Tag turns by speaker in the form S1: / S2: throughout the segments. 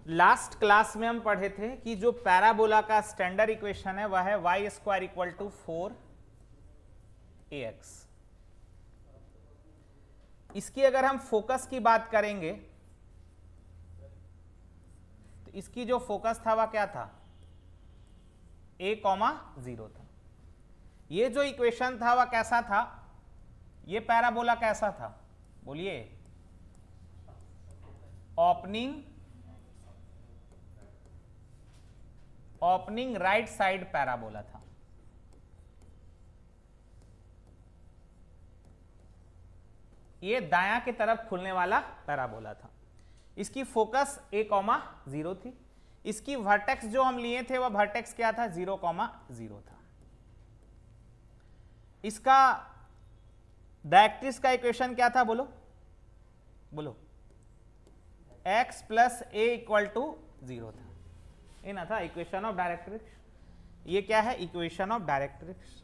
S1: Last class में हम पढ़े थे कि जो पैराबोला का स्टैंडर्ड इक्वेशन है वह है y square equal to 4ax। इसकी अगर हम फोकस की बात करेंगे तो इसकी जो फोकस था वह क्या था, a, 0 था। ये जो इक्वेशन था वह कैसा था, ये पैराबोला कैसा था, बोलिए, ओपनिंग राइट साइड पैराबोला था। ये दायां की तरफ खुलने वाला पैराबोला था। इसकी फोकस a, 0 थी। इसकी वर्टेक्स जो हम लिए थे वह वर्टेक्स क्या था, 0, 0 था। इसका डायरेक्ट्रिक्स का इक्वेशन क्या था, बोलो बोलो, x plus a equal to 0 था। ये ना था इक्वेशन ऑफ डायरेक्ट्रिक्स। ये क्या है, इक्वेशन ऑफ डायरेक्ट्रिक्स।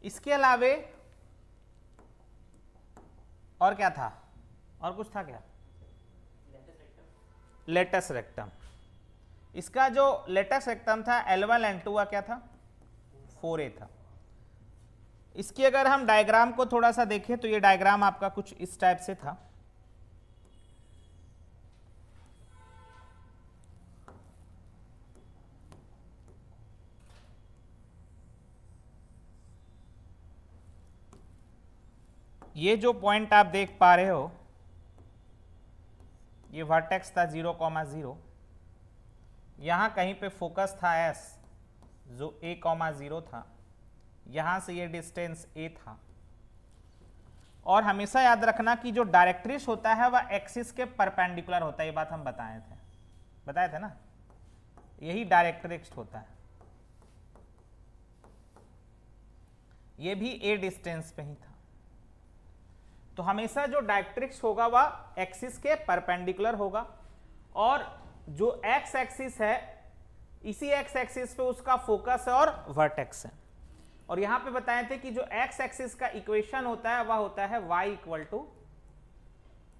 S1: इसके अलावे और क्या था, और कुछ था क्या, लेटस रेक्टम। इसका जो लेटस रेक्टम था L1 L2 का क्या था, 4a था। इसकी अगर हम डायग्राम को थोड़ा सा देखें तो ये डायग्राम आपका कुछ इस टाइप से था। ये जो पॉइंट आप देख पा रहे हो, ये वर्टेक्स था 0, 0। यहां कहीं पे फोकस था S जो a, 0 था। यहां से ये डिस्टेंस a था। और हमेशा याद रखना कि जो डायरेक्ट्रिक्स होता है वह एक्सिस के परपेंडिकुलर होता है। ये बात हम बताए थे ना, यही डायरेक्ट्रिक्स होता है। ये भी a डिस्टेंस पे ही था। तो हमेशा जो डायरेक्ट्रिक्स होगा वह एक्सिस के परपेंडिकुलर होगा। और जो x एक्सिस है, इसी x एक्सिस पे उसका फोकस है और वर्टेक्स है। और यहां पे बताए थे कि जो x एक्सिस का इक्वेशन होता है वह होता है y इक्वल टू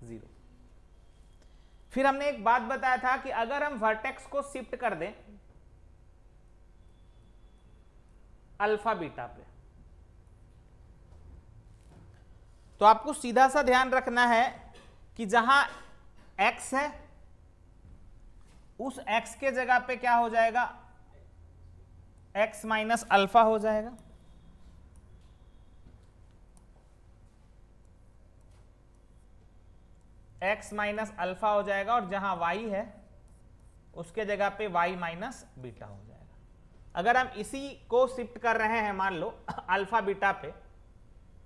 S1: 0। फिर हमने एक बात बताया था कि अगर हम वर्टेक्स को शिफ्ट कर दें अल्फा बीटा पे, तो आपको सीधा सा ध्यान रखना है कि जहां x है उस x के जगह पे क्या हो जाएगा, x माइनस अल्फा हो जाएगा। x माइनस अल्फा हो जाएगा। और जहां y है उसके जगह पे y माइनस बीटा हो जाएगा। अगर हम इसी को शिफ्ट कर रहे हैं मान लो अल्फा बीटा पे,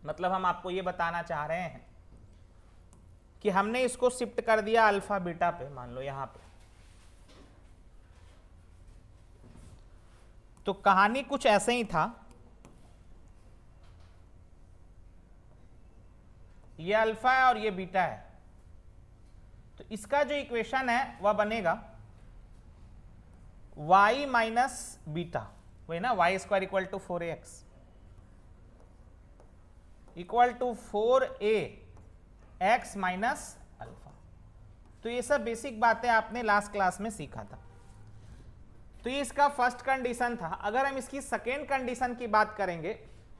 S1: मतलब हम आपको ये बताना चाह रहे हैं कि हमने इसको शिफ्ट कर दिया अल्फा बीटा पे, मान लो यहां पे, तो कहानी कुछ ऐसे ही था। ये अल्फा है और ये बीटा है। तो इसका जो इक्वेशन है वह बनेगा y माइनस बीटा, वही ना, y square equal to 4ax equal to 4ax minus alpha. तो ये सब बेसिक बातें आपने लास्ट क्लास में सीखा था। तो ये इसका फर्स्ट कंडीशन था। अगर हम इसकी सेकेंड कंडीशन की बात करेंगे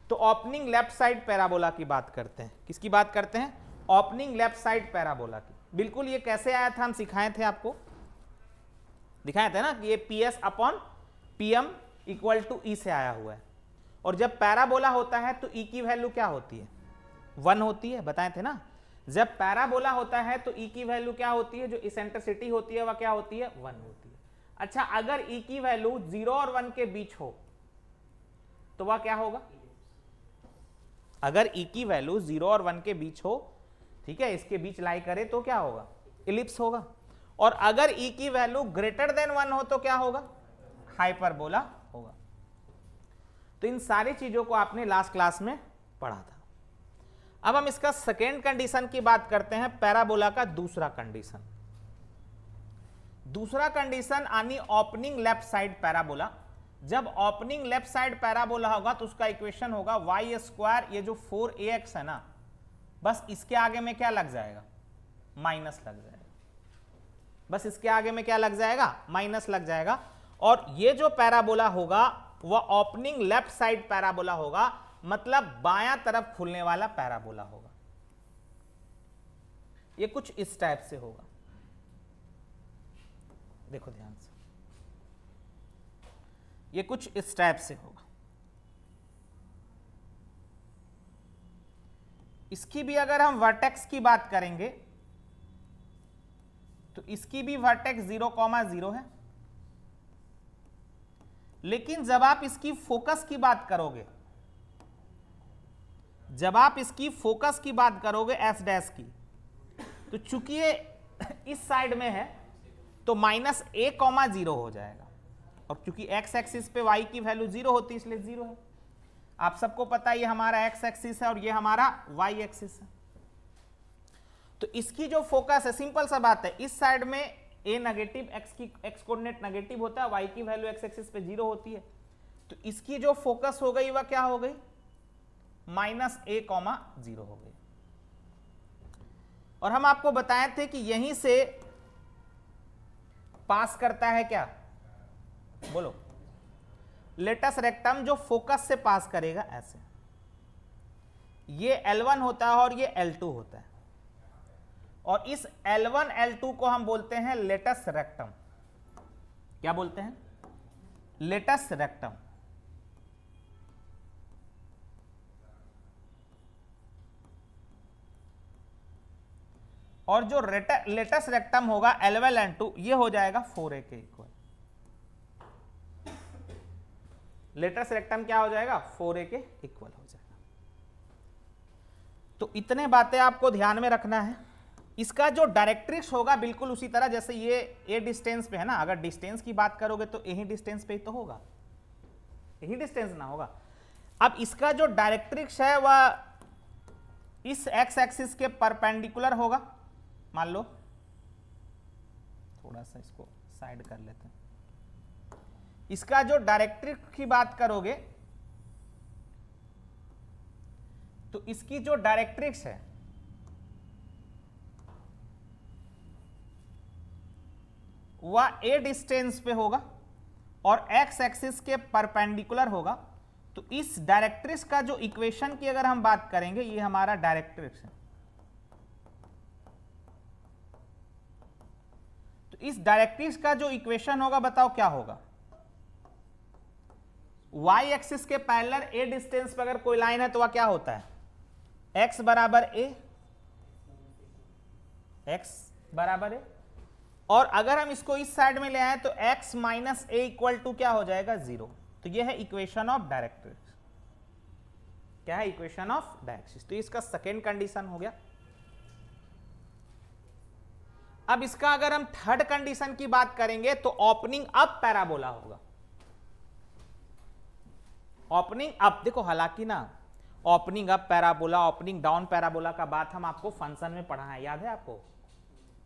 S1: तो ओपनिंग लेफ्ट साइड पैराबोला की बात करते हैं। किसकी बात करते हैं, ओपनिंग लेफ्ट साइड पैराबोला की। बिल्कुल ये कैसे आया था, हम सिखाए थे, आपको दिखाए थे ना कि ये PS upon PM equal to E से आया हुआ है। और जब पैराबोला होता है तो E की वैल्यू क्या होती है, 1 होती है, बताए थे ना। जब पैराबोला होता है तो E की वैल्यू क्या होती है, जो इसेंट्रिसिटी होती है वह क्या होती है, 1 होती है। अच्छा, अगर E की वैल्यू 0 और 1 के बीच हो तो वह क्या होगा, अगर E की वैल्यू 0 और 1 के बीच हो, ठीक है, इसके बीच लाई करे तो क्या होगा, इलिप्स होगा। और अगर E की वैल्यू ग्रेटर देन 1 हो तो क्या होगा, हाइपरबोला होगा। तो इन सारी चीजों को आपने लास्ट क्लास में पढ़ा था। अब हम इसका सेकेंड कंडीशन की बात करते हैं, पैराबोला का दूसरा कंडीशन। दूसरा कंडीशन आनी ओपनिंग लेफ्ट साइड पैराबोला। जब ओपनिंग लेफ्ट साइड पैराबोला होगा तो उसका इक्वेशन होगा वाई स्क्वायर, ये जो 4ax है ना, बस इसके आगे में क्या लग जाएगा, माइनस लग जाएगा। बस इसके आगे में क्या लग जाएगा, माइनस लग जाएगा। और ये जो पैराबोला होगा वह ओपनिंग लेफ्ट साइड पैराबोला होगा, मतलब बायां तरफ खुलने वाला पैराबोला होगा। ये कुछ इस टाइप से होगा, देखो ध्यान से, ये कुछ इस टाइप से होगा। इसकी भी अगर हम वर्टेक्स की बात करेंगे तो इसकी भी वर्टेक्स 0,0 है, लेकिन जब आप इसकी फोकस की बात करोगे, जब आप इसकी फोकस की बात करोगे एस डैश की, तो चूंकि ये इस साइड में है तो -a,0 हो जाएगा, और चूंकि एक्स एक्सिस पे y की वैल्यू 0 होती है इसलिए 0 है। आप सबको पता है ये हमारा एक्स एक्सिस है और ये हमारा y एक्सिस है। तो इसकी जो फोकस है, सिंपल सा बात है, इस साइड में a नेगेटिव, x की x कोऑर्डिनेट नेगेटिव होता है, y की वैल्यू x एक्सिस पे 0 होती है, तो इसकी जो फोकस हो गई वह क्या हो गई, -a,0 हो गई। और हम आपको बताए थे कि यहीं से पास करता है क्या, बोलो, लेटस रेक्टम जो फोकस से पास करेगा ऐसे, ये L1 होता है और ये L2 होता है, और इस L1 L2 को हम बोलते हैं लेटस रेक्टम। क्या बोलते हैं, लेटस रेक्टम। और जो लेटस रेक्टम होगा L1 L2, ये हो जाएगा 4a के इक्वल। लेटस रेक्टम क्या हो जाएगा, 4a के इक्वल हो जाएगा। तो इतने बातें आपको ध्यान में रखना है। इसका जो डायरेक्ट्रिक्स होगा बिल्कुल उसी तरह जैसे ये a डिस्टेंस पे है ना, अगर डिस्टेंस की बात करोगे तो यही डिस्टेंस पे ही तो होगा, यही डिस्टेंस ना होगा। अब इसका जो डायरेक्ट्रिक्स है वह इस x एक्सिस के परपेंडिकुलर होगा। मान लो, थोड़ा सा इसको साइड कर लेते हैं। इसका जो डायरेक्ट्रिक्स की बात करोगे तो इसकी जो डायरेक्ट्रिक्स है वह a डिस्टेंस पे होगा और x एक्सिस के परपेंडिकुलर होगा। तो इस डायरेक्ट्रिक्स का जो इक्वेशन की अगर हम बात करेंगे, ये हमारा डायरेक्ट्रिक्स है। तो इस डायरेक्ट्रिक्स का जो इक्वेशन होगा बताओ क्या होगा, y एक्सिस के पैरेलल a डिस्टेंस पर अगर कोई लाइन है तो वह क्या होता है, x बराबर a, x बराबर a। और अगर हम इसको इस साइड में ले आए तो x minus a equal to क्या हो जाएगा, 0। तो यह है इक्वेशन ऑफ डायरेक्ट्रिक्स। क्या है, इक्वेशन ऑफ डायरेक्ट्रिक्स। तो इसका सेकेंड कंडीशन हो गया। अब इसका अगर हम थर्ड कंडीशन की बात करेंगे तो ओपनिंग अप पैराबोला होगा। ओपनिंग अप, देखो हालांकि ना opening up parabola, opening down parabola का बात हम आपको फंक्शन में पढ़ा है, याद है आपको?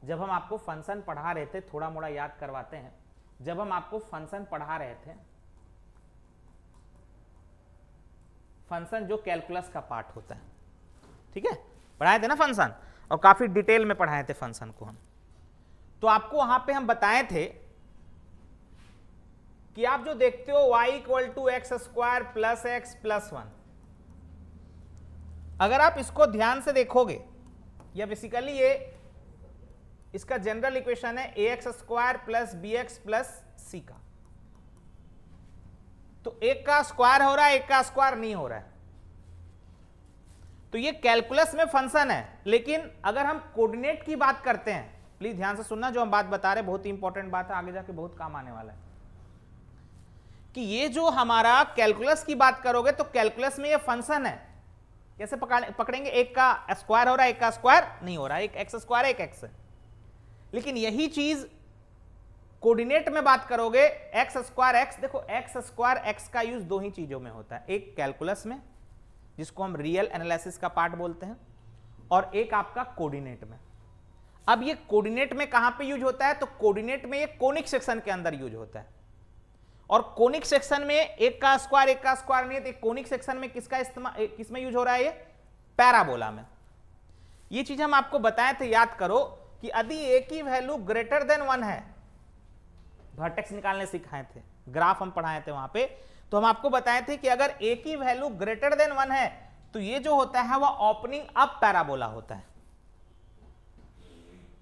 S1: जब हम आपको फंक्शन पढ़ा रहे थे, थोड़ा मोड़ा याद करवाते हैं, जब हम आपको फंक्शन पढ़ा रहे थे, फंक्शन जो कैलकुलस का पार्ट होता है, ठीक है, पढ़ाए थे ना फंक्शन, और काफी डिटेल में पढ़ाए थे फंक्शन को हम। तो आपको वहां पे हम बताए थे कि आप जो देखते हो y equal to x square plus x plus 1, अगर आप इसको ध्यान से देखोगे, या बेसिकली ये इसका जनरल इक्वेशन है a x square plus b x plus c का। तो एक का स्क्वायर हो रहा है, एक का स्क्वायर नहीं हो रहा है। तो ये कैलकुलस में फंक्शन है, लेकिन अगर हम कोऑर्डिनेट की बात करते हैं, प्लीज ध्यान से सुनना, जो हम बात बता रहे हैं बहुत ही इंपॉर्टेंट बात है, आगे जाके बहुत काम आने वाला है। कि ये जो हमारा कैलकुलस की बात करोगे तो कैलकुलस में ये फंक्शन है, कैसे पकड़ेंगे, एक का स्क्वायर हो रहा है, एक का स्क्वायर नहीं हो रहा है, एक एक्स स्क्वायर एक एक्स है। लेकिन यही चीज कोऑर्डिनेट में बात करोगे, एक्स स्क्वायर एक्स, देखो एक्स स्क्वायर एक्स का यूज दो ही चीजों में होता है, एक कैलकुलस में जिसको हम रियल एनालिसिस का पार्ट बोलते हैं, और एक आपका कोऑर्डिनेट में। अब ये कोऑर्डिनेट में कहां पे यूज होता है, तो कोऑर्डिनेट में ये कोनिक सेक्शन के अंदर यूज होता है। और कोनिक सेक्शन में एक का स्क्वायर नहीं है, तो एक कोनिक सेक्शन में किसका इस्तेमाल, किसमें यूज हो रहा है, ये पैराबोला में। ये चीज हम आपको बताए थे, याद करो कि यदि ए की वैल्यू ग्रेटर देन 1 है, वर्टेक्स निकालने सिखाए थे, ग्राफ हम पढ़ाए थे वहां पे, तो हम आपको बताए थे कि अगर ए की वैल्यू ग्रेटर देन 1 है तो ये जो होता है वह ओपनिंग अप पैराबोला होता है।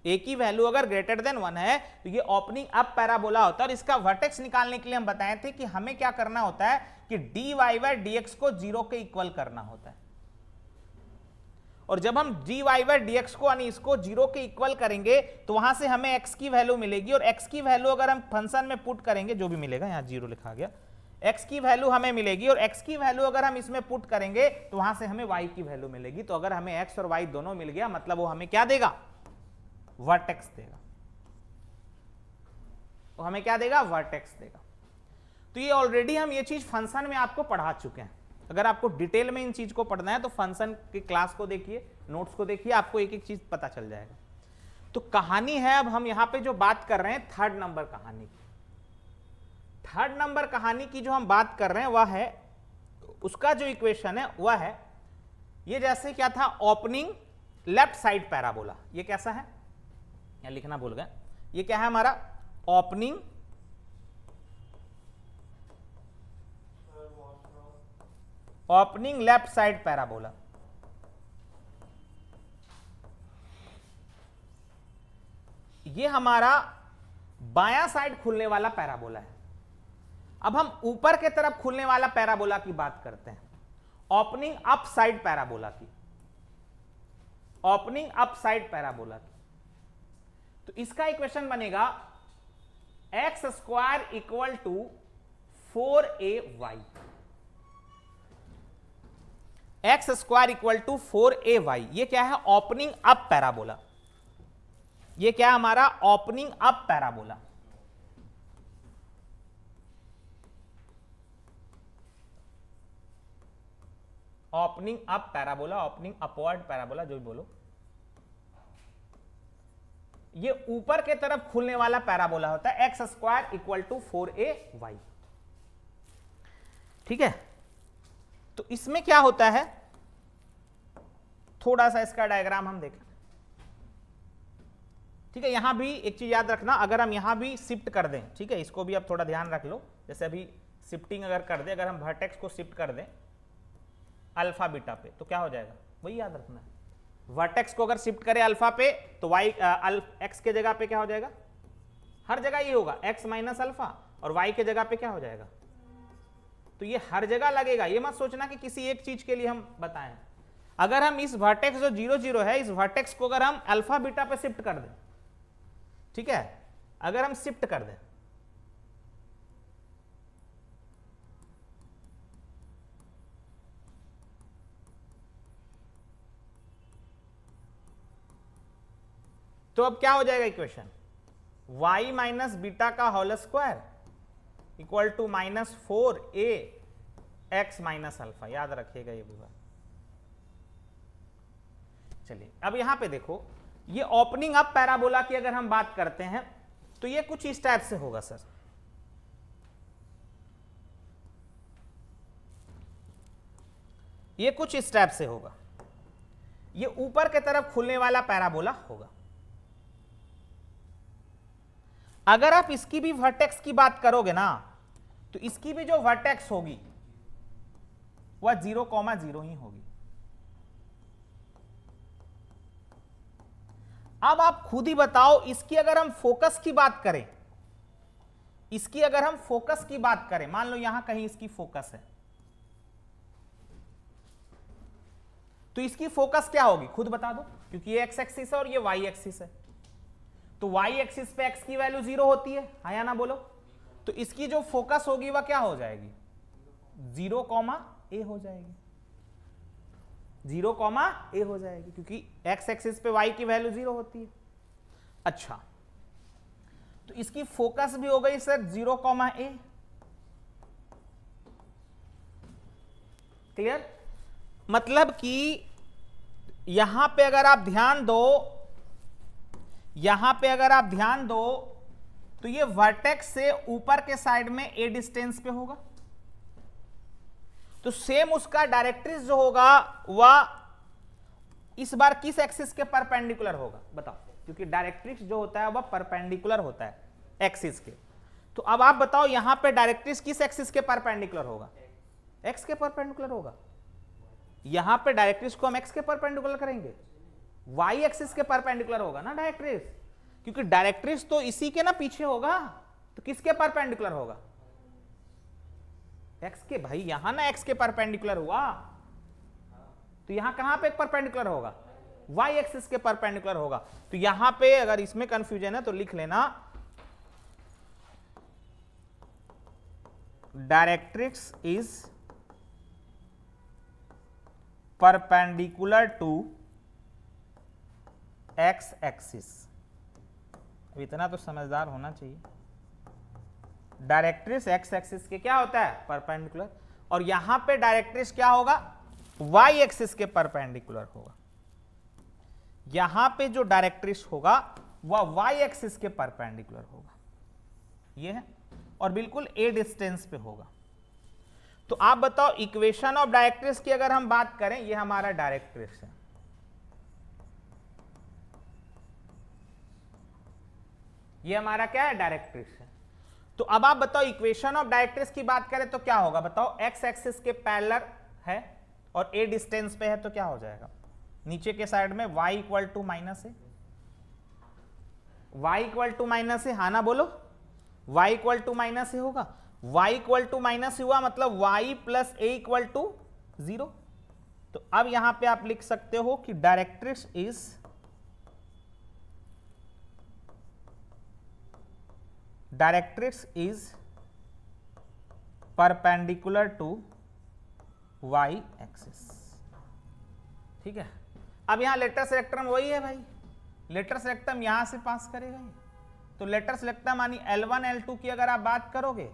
S1: ए की वैल्यू अगर ग्रेटर देन 1 है तो ये ओपनिंग अप पैराबोला होता है। और इसका वर्टेक्स निकालने के लिए हम बताए थे कि हमें क्या करना होता है कि dy बाय dx को 0 के इक्वल करना होता है। और जब हम dy बाय dx को यानी इसको 0 के इक्वल करेंगे तो वहां से हमें x की वैल्यू मिलेगी, और x की वैल्यू अगर हम फंक्शन में पुट करेंगे, जो भी मिलेगा, यहां 0 लिखा गया, x की वैल्यू हमें मिलेगी, और x की वैल्यू अगर हम इसमें पुट करेंगे तो वहां से हमें y की वैल्यू मिलेगी। तो अगर हमें x और y दोनों मिल गया, मतलब वो हमें क्या देगा, वर्टेक्स देगा। वो हमें क्या देगा, वर्टेक्स देगा। तो ये ऑलरेडी हम ये चीज फंक्शन में आपको पढ़ा चुके हैं। अगर आपको डिटेल में इन चीज को पढ़ना है तो फंक्शन की क्लास को देखिए, नोट्स को देखिए, आपको एक एक चीज पता चल जाएगा। तो कहानी है, अब हम यहां पे जो बात कर रहे हैं थर्ड नंबर कहानी की। थर्ड नंबर कहानी की जो हम बात कर रहे हैं वह है, उसका जो इक्वेशन है वह है ये, जैसे क्या था, ओपनिंग लेफ्ट साइड पैराबोला। ये कैसा है, यहां लिखना भूल गए, ये क्या है हमारा, ओपनिंग लेफ्ट साइड पैराबोला। ये हमारा बायां साइड खुलने वाला पैराबोला है। अब हम ऊपर के तरफ खुलने वाला पैराबोला की बात करते हैं, ओपनिंग अप साइड पैराबोला की, ओपनिंग अप साइड पैराबोला की। तो इसका इक्वेशन बनेगा x square equal to 4ay, x square equal to 4ay। ये क्या है, ओपनिंग अप पैराबोला। ये क्या है हमारा, opening up parabola. Opening up parabola, opening upward parabola, जो भी बोलो। ये ऊपर के तरफ खुलने वाला पैराबोला होता है, x square equal to 4ay। ठीक है, तो इसमें क्या होता है, थोड़ा सा इसका डायग्राम हम देखें। ठीक है, यहां भी एक चीज याद रखना, अगर हम यहां भी शिफ्ट कर दें, ठीक है, इसको भी अब थोड़ा ध्यान रख लो। जैसे अभी शिफ्टिंग अगर कर दे, अगर हम वर्टेक्स को शिफ्ट कर दें अल्फा बीटा पे, तो क्या हो जाएगा, वही याद रखना है। वर्टेक्स को अगर शिफ्ट करें अल्फा पे तो y x के जगह पे क्या हो जाएगा, हर जगह ये होगा x माइनस अल्फा, और y के जगह पे क्या हो जाएगा, तो ये हर जगह लगेगा। ये मत सोचना कि किसी एक चीज के लिए हम बताएं। अगर हम इस वर्टेक्स जो 0 0 है, इस वर्टेक्स को अगर हम अल्फा बीटा पे शिफ्ट कर दें, ठीक है, अगर हम शिफ्ट कर दें, तो अब क्या हो जाएगा इक्वेशन, y माइनस बीटा का whole square equal to -4a x minus alpha. याद रखिएगा ये भी बात। चलिए अब यहां पे देखो, ये ओपनिंग अप पैराबोला की अगर हम बात करते हैं तो ये कुछ इस टाइप से होगा सर। ये कुछ इस टाइप से होगा, ये ऊपर के तरफ खुलने वाला पैराबोला होगा। अगर आप इसकी भी वर्टेक्स की बात करोगे ना, तो इसकी भी जो वर्टेक्स होगी वह 0,0 ही होगी। अब आप खुद ही बताओ, इसकी अगर हम फोकस की बात करें, इसकी अगर हम फोकस की बात करें, मान लो यहां कहीं इसकी फोकस है, तो इसकी फोकस क्या होगी, खुद बता दो, क्योंकि ये एक्स एक्सिस है और ये वाई एक्सिस है। तो वाई एक्सिस पे एक्स की वैल्यू 0 होती है, हाँ या ना बोलो। तो इसकी जो फोकस होगी वह क्या हो जाएगी, 0,a हो जाएगी, 0,a हो जाएगी, क्योंकि एक्स एक्सिस पे वाई की वैल्यू 0 होती है। अच्छा, तो इसकी फोकस भी हो गई सर 0,a। क्लियर, मतलब कि यहां पे अगर आप ध्यान दो, यहां पे अगर आप ध्यान दो तो ये वर्टेक्स से ऊपर के साइड में a डिस्टेंस पे होगा, तो सेम उसका डायरेक्ट्रिक्स जो होगा वह इस बार किस एक्सिस के परपेंडिकुलर होगा बताओ, क्योंकि डायरेक्ट्रिक्स जो होता है वह परपेंडिकुलर होता है एक्सिस के। तो अब आप बताओ यहां पे डायरेक्ट्रिक्स किस एक्सिस के परपेंडिकुलर होगा? एक्स के परपेंडिकुलर होगा। यहां पे डायरेक्ट्रिक्स को हम एक्स के परपेंडिकुलर करेंगे, वाई एक्सिस के परपेंडिकुलर होगा ना डायरेक्ट्रिक्स, क्योंकि डायरेक्ट्रिक्स तो इसी के ना पीछे होगा, तो किसके परपेंडिकुलर होगा? एक्स के। भाई यहां ना एक्स के परपेंडिकुलर हुआ, तो यहां कहां पे परपेंडिकुलर होगा? वाई एक्सिस के परपेंडिकुलर होगा। तो यहां पे अगर इसमें कंफ्यूजन है तो लिख लेना directrix is perpendicular to x axis. इतना तो समझदार होना चाहिए। डायरेक्ट्रिक्स एक्स एक्सिस के क्या होता है? परपेंडिकुलर। और यहां पे डायरेक्ट्रिक्स क्या होगा? वाई एक्सिस के परपेंडिकुलर होगा। यहां पे जो डायरेक्ट्रिक्स होगा वह वाई एक्सिस के परपेंडिकुलर होगा, ये है, और बिल्कुल ए डिस्टेंस पे होगा। तो आप बताओ इक्वेशन ऑफ डायरेक्ट्रिक्स की अगर हम बात करें, ये हमारा डायरेक्ट्रिक्स है, ये हमारा क्या है? डायरेक्ट्रिक्स है। तो अब आप बताओ इक्वेशन ऑफ डायरेक्ट्रिक्स की बात करें तो क्या होगा बताओ? एक्स एक्सिस के पैरेलल है और ए डिस्टेंस पे है, तो क्या हो जाएगा? नीचे के साइड में y इक्वल टू माइनस है, y इक्वल टू माइनस है, हाँ ना बोलो, y इक्वल टू माइनस है होगा। y इक्वल टू माइनस हुआ मतलब y plus a equal to 0। तो अब यहां पे आप लिख सकते हो कि directrix is perpendicular to y axis. ठीक है। अब यहां लेटर सेलेक्टम वही है भाई, लेटर सेलेक्टम यहां से पास करेगा ये। तो लेटर सेलेक्टम मानी L1 L2 की अगर आप बात करोगे,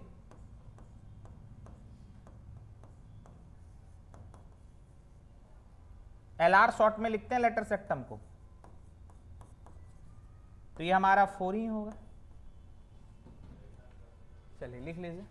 S1: LR शॉर्ट में लिखते हैं लेटर सेलेक्टम को, तो ये हमारा 4 ही होगा। चलिए लिख लीजिए।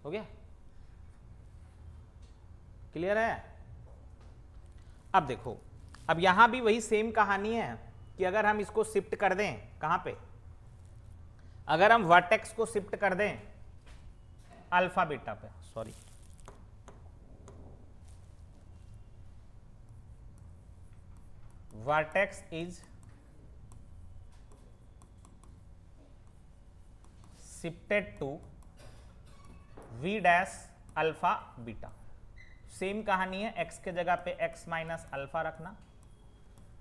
S1: हो गया? क्लियर है? अब देखो, अब यहां भी वही सेम कहानी है कि अगर हम इसको शिफ्ट कर दें, कहां पे? अगर हम वर्टेक्स को शिफ्ट कर दें अल्फा बीटा पे, sorry, vertex is shifted to v dash alpha beta. Same कहानी है, x के जगह पे x माइनस अल्फा रखना,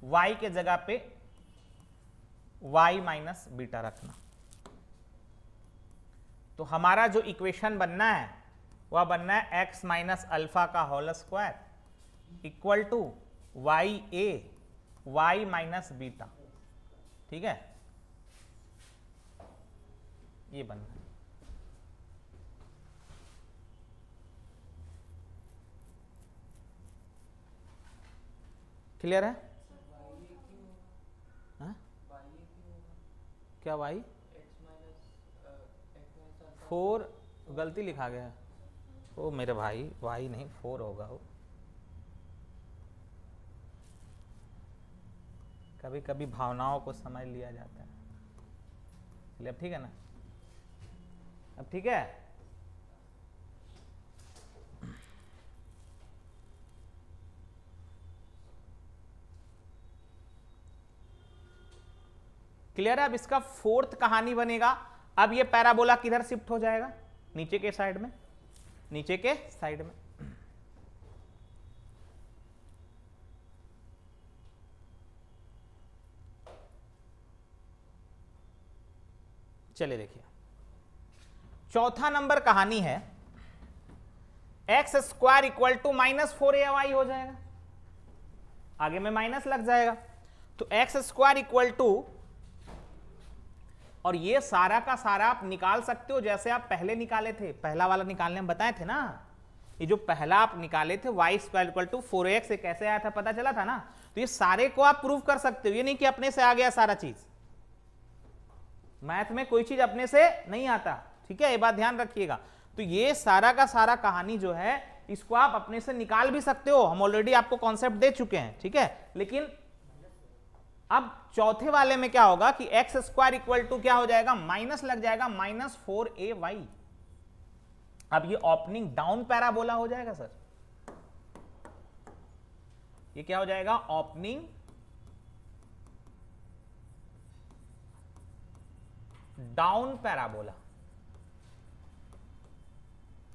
S1: y के जगह पे y माइनस बीटा रखना। तो हमारा जो इक्वेशन बनना है वह बनना है x माइनस अल्फा का whole square equal to y a y minus beta. ठीक है, ये बनना है। क्लियर है? हाँ? क्या y 4 गलती लिखा गया है, ओ मेरे भाई y नहीं 4 होगा वो, कभी कभी भावनाओं को समझ लिया जाता है। चलिए अब ठीक है ना, अब ठीक है, क्लियर है। अब इसका फोर्थ कहानी बनेगा, अब ये पैराबोला किधर शिफ्ट हो जाएगा, नीचे के साइड में, नीचे के साइड में। चलिए देखिए, चौथा नंबर कहानी है x square equal to -4ay हो जाएगा, आगे में माइनस लग जाएगा, तो एक्स स्क्वायर इक्वल टू, और ये सारा का सारा आप निकाल सकते हो जैसे आप पहले निकाले थे, पहला वाला निकालने में बताए थे ना, ये जो पहला आप निकाले थे Y square equal to 4x कैसे आया था पता चला था ना, तो ये सारे को आप प्रूव कर सकते हो, ये नहीं कि अपने से आ गया सारा चीज, मैथ में कोई चीज अपने से नहीं आता, ठीक है, ये बात ध्यान रखिएगा। तो ये सारा का सारा कहानी जो है इसको आप अपने से निकाल भी सकते हो, हम ऑलरेडी आपको कॉन्सेप्ट दे चुके हैं, ठीक है। लेकिन अब चौथे वाले में क्या होगा कि एक्स स्क्वायर इक्वल टू क्या हो जाएगा, माइनस लग जाएगा -4ay, अब ये ओपनिंग डाउन पैराबोला हो जाएगा सर, ये क्या हो जाएगा, opening down parabola,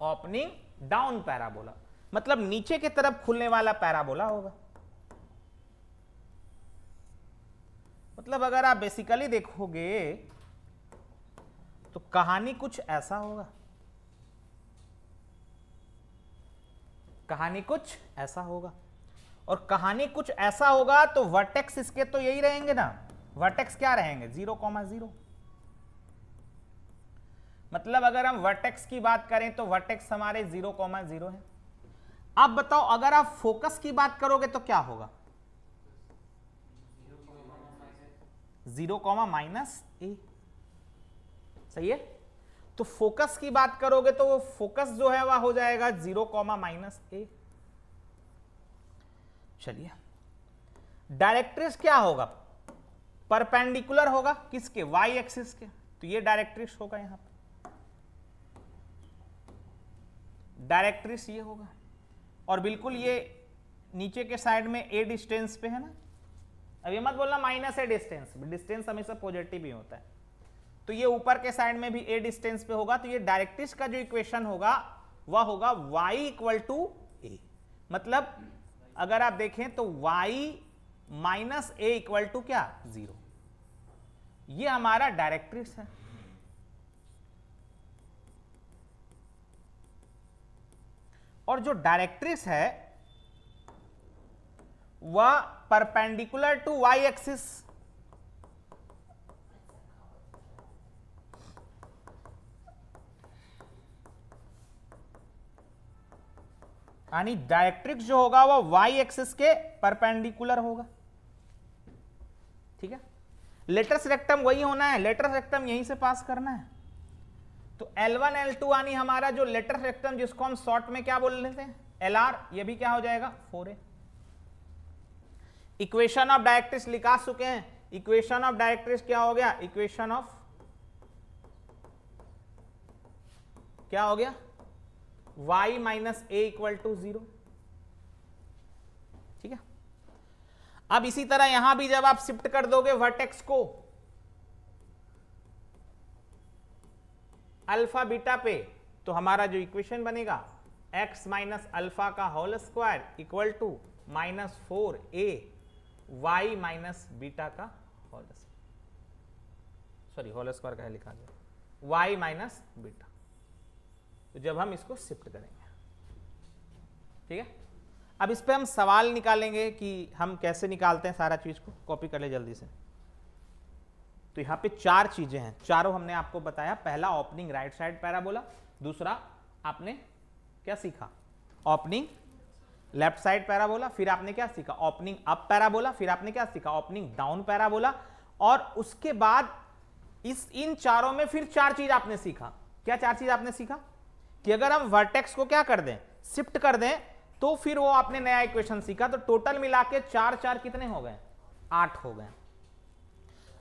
S1: opening down parabola मतलब नीचे की तरफ खुलने वाला पैराबोला होगा। मतलब अगर आप बेसिकली देखोगे तो कहानी कुछ ऐसा होगा, कहानी कुछ ऐसा होगा, और कहानी कुछ ऐसा होगा तो वर्टेक्स इसके तो यही रहेंगे ना, वर्टेक्स क्या रहेंगे 0,0, मतलब अगर हम वर्टेक्स की बात करें तो वर्टेक्स हमारे 0,0 है। अब बताओ अगर आप फोकस की बात करोगे तो क्या होगा, 0,-a, सही है। तो फोकस की बात करोगे तो वो फोकस जो है वह हो जाएगा 0,-a। चलिए, डायरेक्ट्रिक्स क्या होगा, परपेंडिकुलर होगा किसके, y एक्सिस के, तो ये डायरेक्ट्रिक्स होगा, यहां पे डायरेक्ट्रिक्स ये होगा, और बिल्कुल ये नीचे के साइड में a डिस्टेंस पे है ना, अब ये मत बोलना -a डिस्टेंस, डिस्टेंस हमेशा पॉजिटिव ही होता है, तो ये ऊपर के साइड में भी a डिस्टेंस पे होगा, तो ये डायरेक्ट्रिक्स का जो इक्वेशन होगा वह होगा y इक्वल टू a, मतलब अगर आप देखें तो y -a इक्वल टू क्या 0, ये हमारा डायरेक्ट्रिक्स है। और जो डायरेक्ट्रिक्स है वह परपेंडिकुलर टू y एक्सिस, यानी डायरेक्ट्रिक्स जो होगा वह y एक्सिस के परपेंडिकुलर होगा, ठीक है। लेटर्स रेक्टम वही होना है, लेटर्स रेक्टम यहीं से पास करना है, तो L1 L2 यानी हमारा जो लेटर रेक्टम जिसको हम शॉर्ट में क्या बोल लेते हैं LR, ये भी क्या हो जाएगा 4a। इक्वेशन ऑफ डायरेक्ट्रिक्स लिखा चुके हैं, इक्वेशन ऑफ डायरेक्ट्रिक्स क्या हो गया, इक्वेशन ऑफ क्या हो गया, y -a इक्वल टू 0, ठीक है। अब इसी तरह यहां भी जब आप शिफ्ट कर दोगे वर्टेक्स को अल्फा बीटा पे, तो हमारा जो इक्वेशन बनेगा x माइनस अल्फा का whole square equal to -4a y minus beta का whole square, sorry whole square का लिखा गया y माइनस बीटा, तो जब हम इसको शिफ्ट करेंगे, ठीक है। अब इस पे हम सवाल निकालेंगे कि हम कैसे निकालते हैं सारा चीज को, कॉपी कर ले जल्दी से। तो यहां पे चार चीजें हैं, चारों हमने आपको बताया, पहला ओपनिंग राइट साइड पैराबोला, दूसरा आपने क्या सीखा ओपनिंग लेफ्ट साइड पैराबोला, फिर आपने क्या सीखा ओपनिंग अप पैराबोला, फिर आपने क्या सीखा ओपनिंग डाउन पैराबोला, और उसके बाद इन चारों में फिर चार चीज आपने सीखा। क्या चार चीज आपने सीखा कि अगर हम वर्टेक्स को क्या कर दें शिफ्ट कर दें तो फिर वो आपने नया इक्वेशन सीखा, तो टोटल मिला के 4 कितने हो गए 8 हो गए।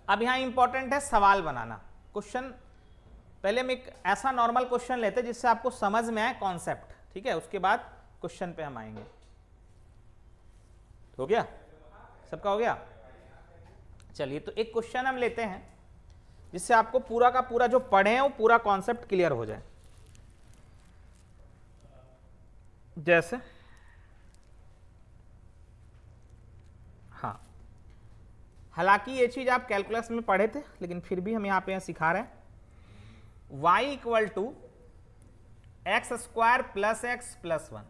S1: अब यहां इंपॉर्टेंट है सवाल बनाना, क्वेश्चन पहले हम एक ऐसा नॉर्मल क्वेश्चन लेते हैं जिससे आपको समझ में आए कॉन्सेप्ट, ठीक है, उसके बाद क्वेश्चन पे हम आएंगे। हो गया, सबका हो गया? चलिए, तो एक क्वेश्चन हम लेते हैं जिससे आपको पूरा का पूरा जो पढ़े हैं वो पूरा कॉन्सेप्ट क्लियर हो जाए। जैसे हाँ, हालांकि ये चीज आप कैलकुलस में पढ़े थे, लेकिन फिर भी हम यहां पे सिखा रहे हैं। y equal to x square plus x plus 1।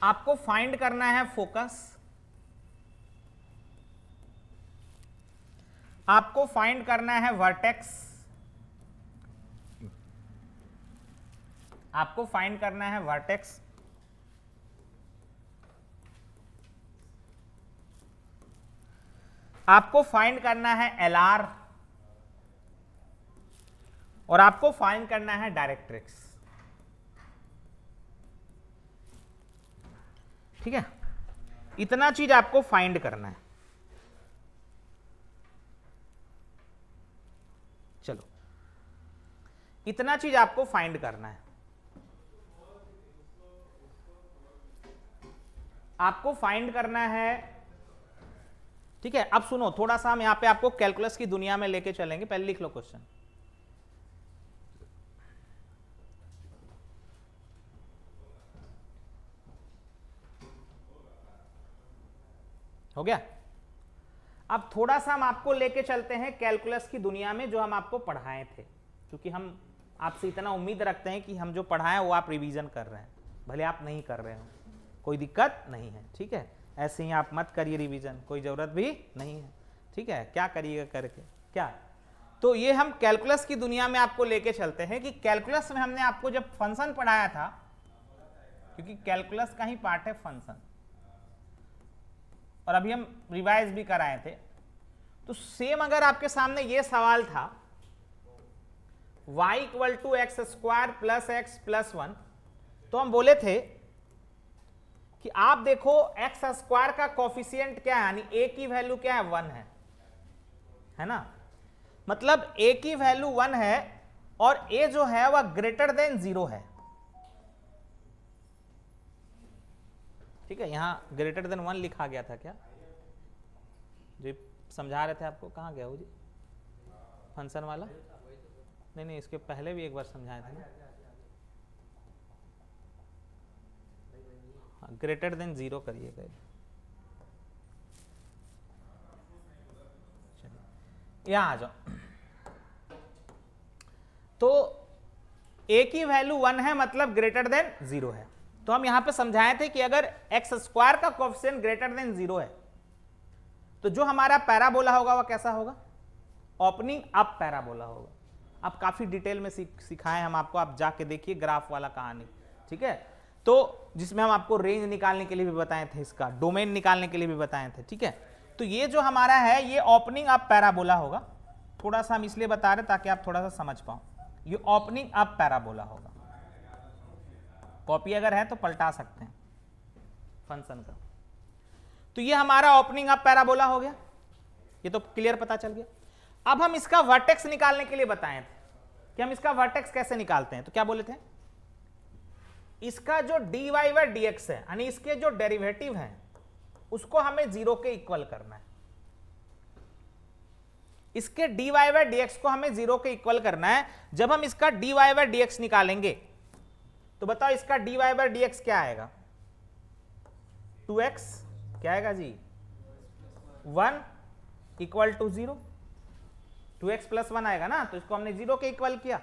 S1: आपको फाइंड करना है फोकस, आपको फाइंड करना है वर्टेक्स, आपको फाइंड करना है वर्टेक्स, आपको फाइंड करना है एलआर, और आपको फाइंड करना है डायरेक्ट्रिक्स। ठीक है, इतना चीज आपको फाइंड करना है। चलो, इतना चीज आपको फाइंड करना है। आपको फाइंड करना है, ठीक है। अब सुनो, थोड़ा सा हम यहां पे आपको कैलकुलस की दुनिया में लेके चलेंगे। पहले लिख लो क्वेश्चन। हो गया? अब थोड़ा सा हम आपको लेके चलते हैं कैलकुलस की दुनिया में, जो हम आपको पढ़ाए थे, क्योंकि हम आपसे इतना उम्मीद रखते हैं कि हम जो पढ़ाएं वो आप रिवीजन कर रहे हैं। भले आप नहीं कर रहे हो, कोई दिक्कत नहीं है, ठीक है। ऐसे ही आप मत करिए रिवीजन, कोई जरूरत भी नहीं है, ठीक है। क्या करिएगा करके क्या? तो ये हम कैलकुलस की दुनिया में आपको लेके चलते हैं कि कैलकुलस में हमने आपको जब फंक्शन पढ़ाया था, क्योंकि कैलकुलस का ही पार्ट है फंक्शन, और अभी हम रिवाइज भी कराए थे, तो सेम अगर आपके सामने ये सवाल था y equal to x square plus x plus 1, तो हम बोले थे कि आप देखो एक्स स्क्वायर का कोफिशिएंट क्या है, यानी a की वैल्यू क्या है, 1 है ना। मतलब a की वैल्यू 1 है और a जो है वह ग्रेटर देन 0 है, ठीक है। यहां ग्रेटर देन 1 लिखा गया था क्या? जो समझा रहे थे आपको, कहां गया वो जी फंक्शन वाला? नहीं, इसके पहले भी एक बार समझाया था ना। ग्रेटर देन 0 करिएगा। यहां आ जाओ, तो a की वैल्यू 1 है, मतलब ग्रेटर देन 0 है। तो हम यहां पे समझाए थे कि अगर एक्स स्क्वायर का कोएफिशिएंट ग्रेटर देन 0 है, तो जो हमारा पैराबोला होगा वह कैसा होगा? ओपनिंग अप पैराबोला होगा। अब काफी डिटेल में सिखाए हम आपको, आप जाके देखिए ग्राफ वाला कहानी, ठीक है। तो जिसमें हम आपको रेंज निकालने के लिए भी बताए थे, इसका डोमेन निकालने के लिए भी बताए थे, ठीक है। तो ये जो हमारा है ये ओपनिंग अप पैराबोला होगा। थोड़ा सा हम इसलिए बता रहे ताकि आप थोड़ा सा समझ पाओ, ये ओपनिंग अप पैराबोला होगा। कॉपी अगर है तो पलटा सकते हैं फंक्शन का। तो ये हमारा ओपनिंग अप पैराबोला हो गया, ये तो क्लियर पता चल गया। अब हम इसका वर्टेक्स निकालने के लिए बताए थे कि हम इसका वर्टेक्स कैसे निकालते हैं। तो क्या बोले थे? इसका जो dy बाई dx है, यानी इसके जो डेरिवेटिव है उसको हमें 0 के इक्वल करना है। इसके dy बाई dx को हमें 0 के इक्वल करना है। जब हम इसका dy बाई dx निकालेंगे तो बताओ इसका dy बाई dx क्या आएगा? 2x क्या आएगा जी? 1 इक्वल टू 0, 2x प्लस 1 आएगा ना। तो इसको हमने 0 के इक्वल किया,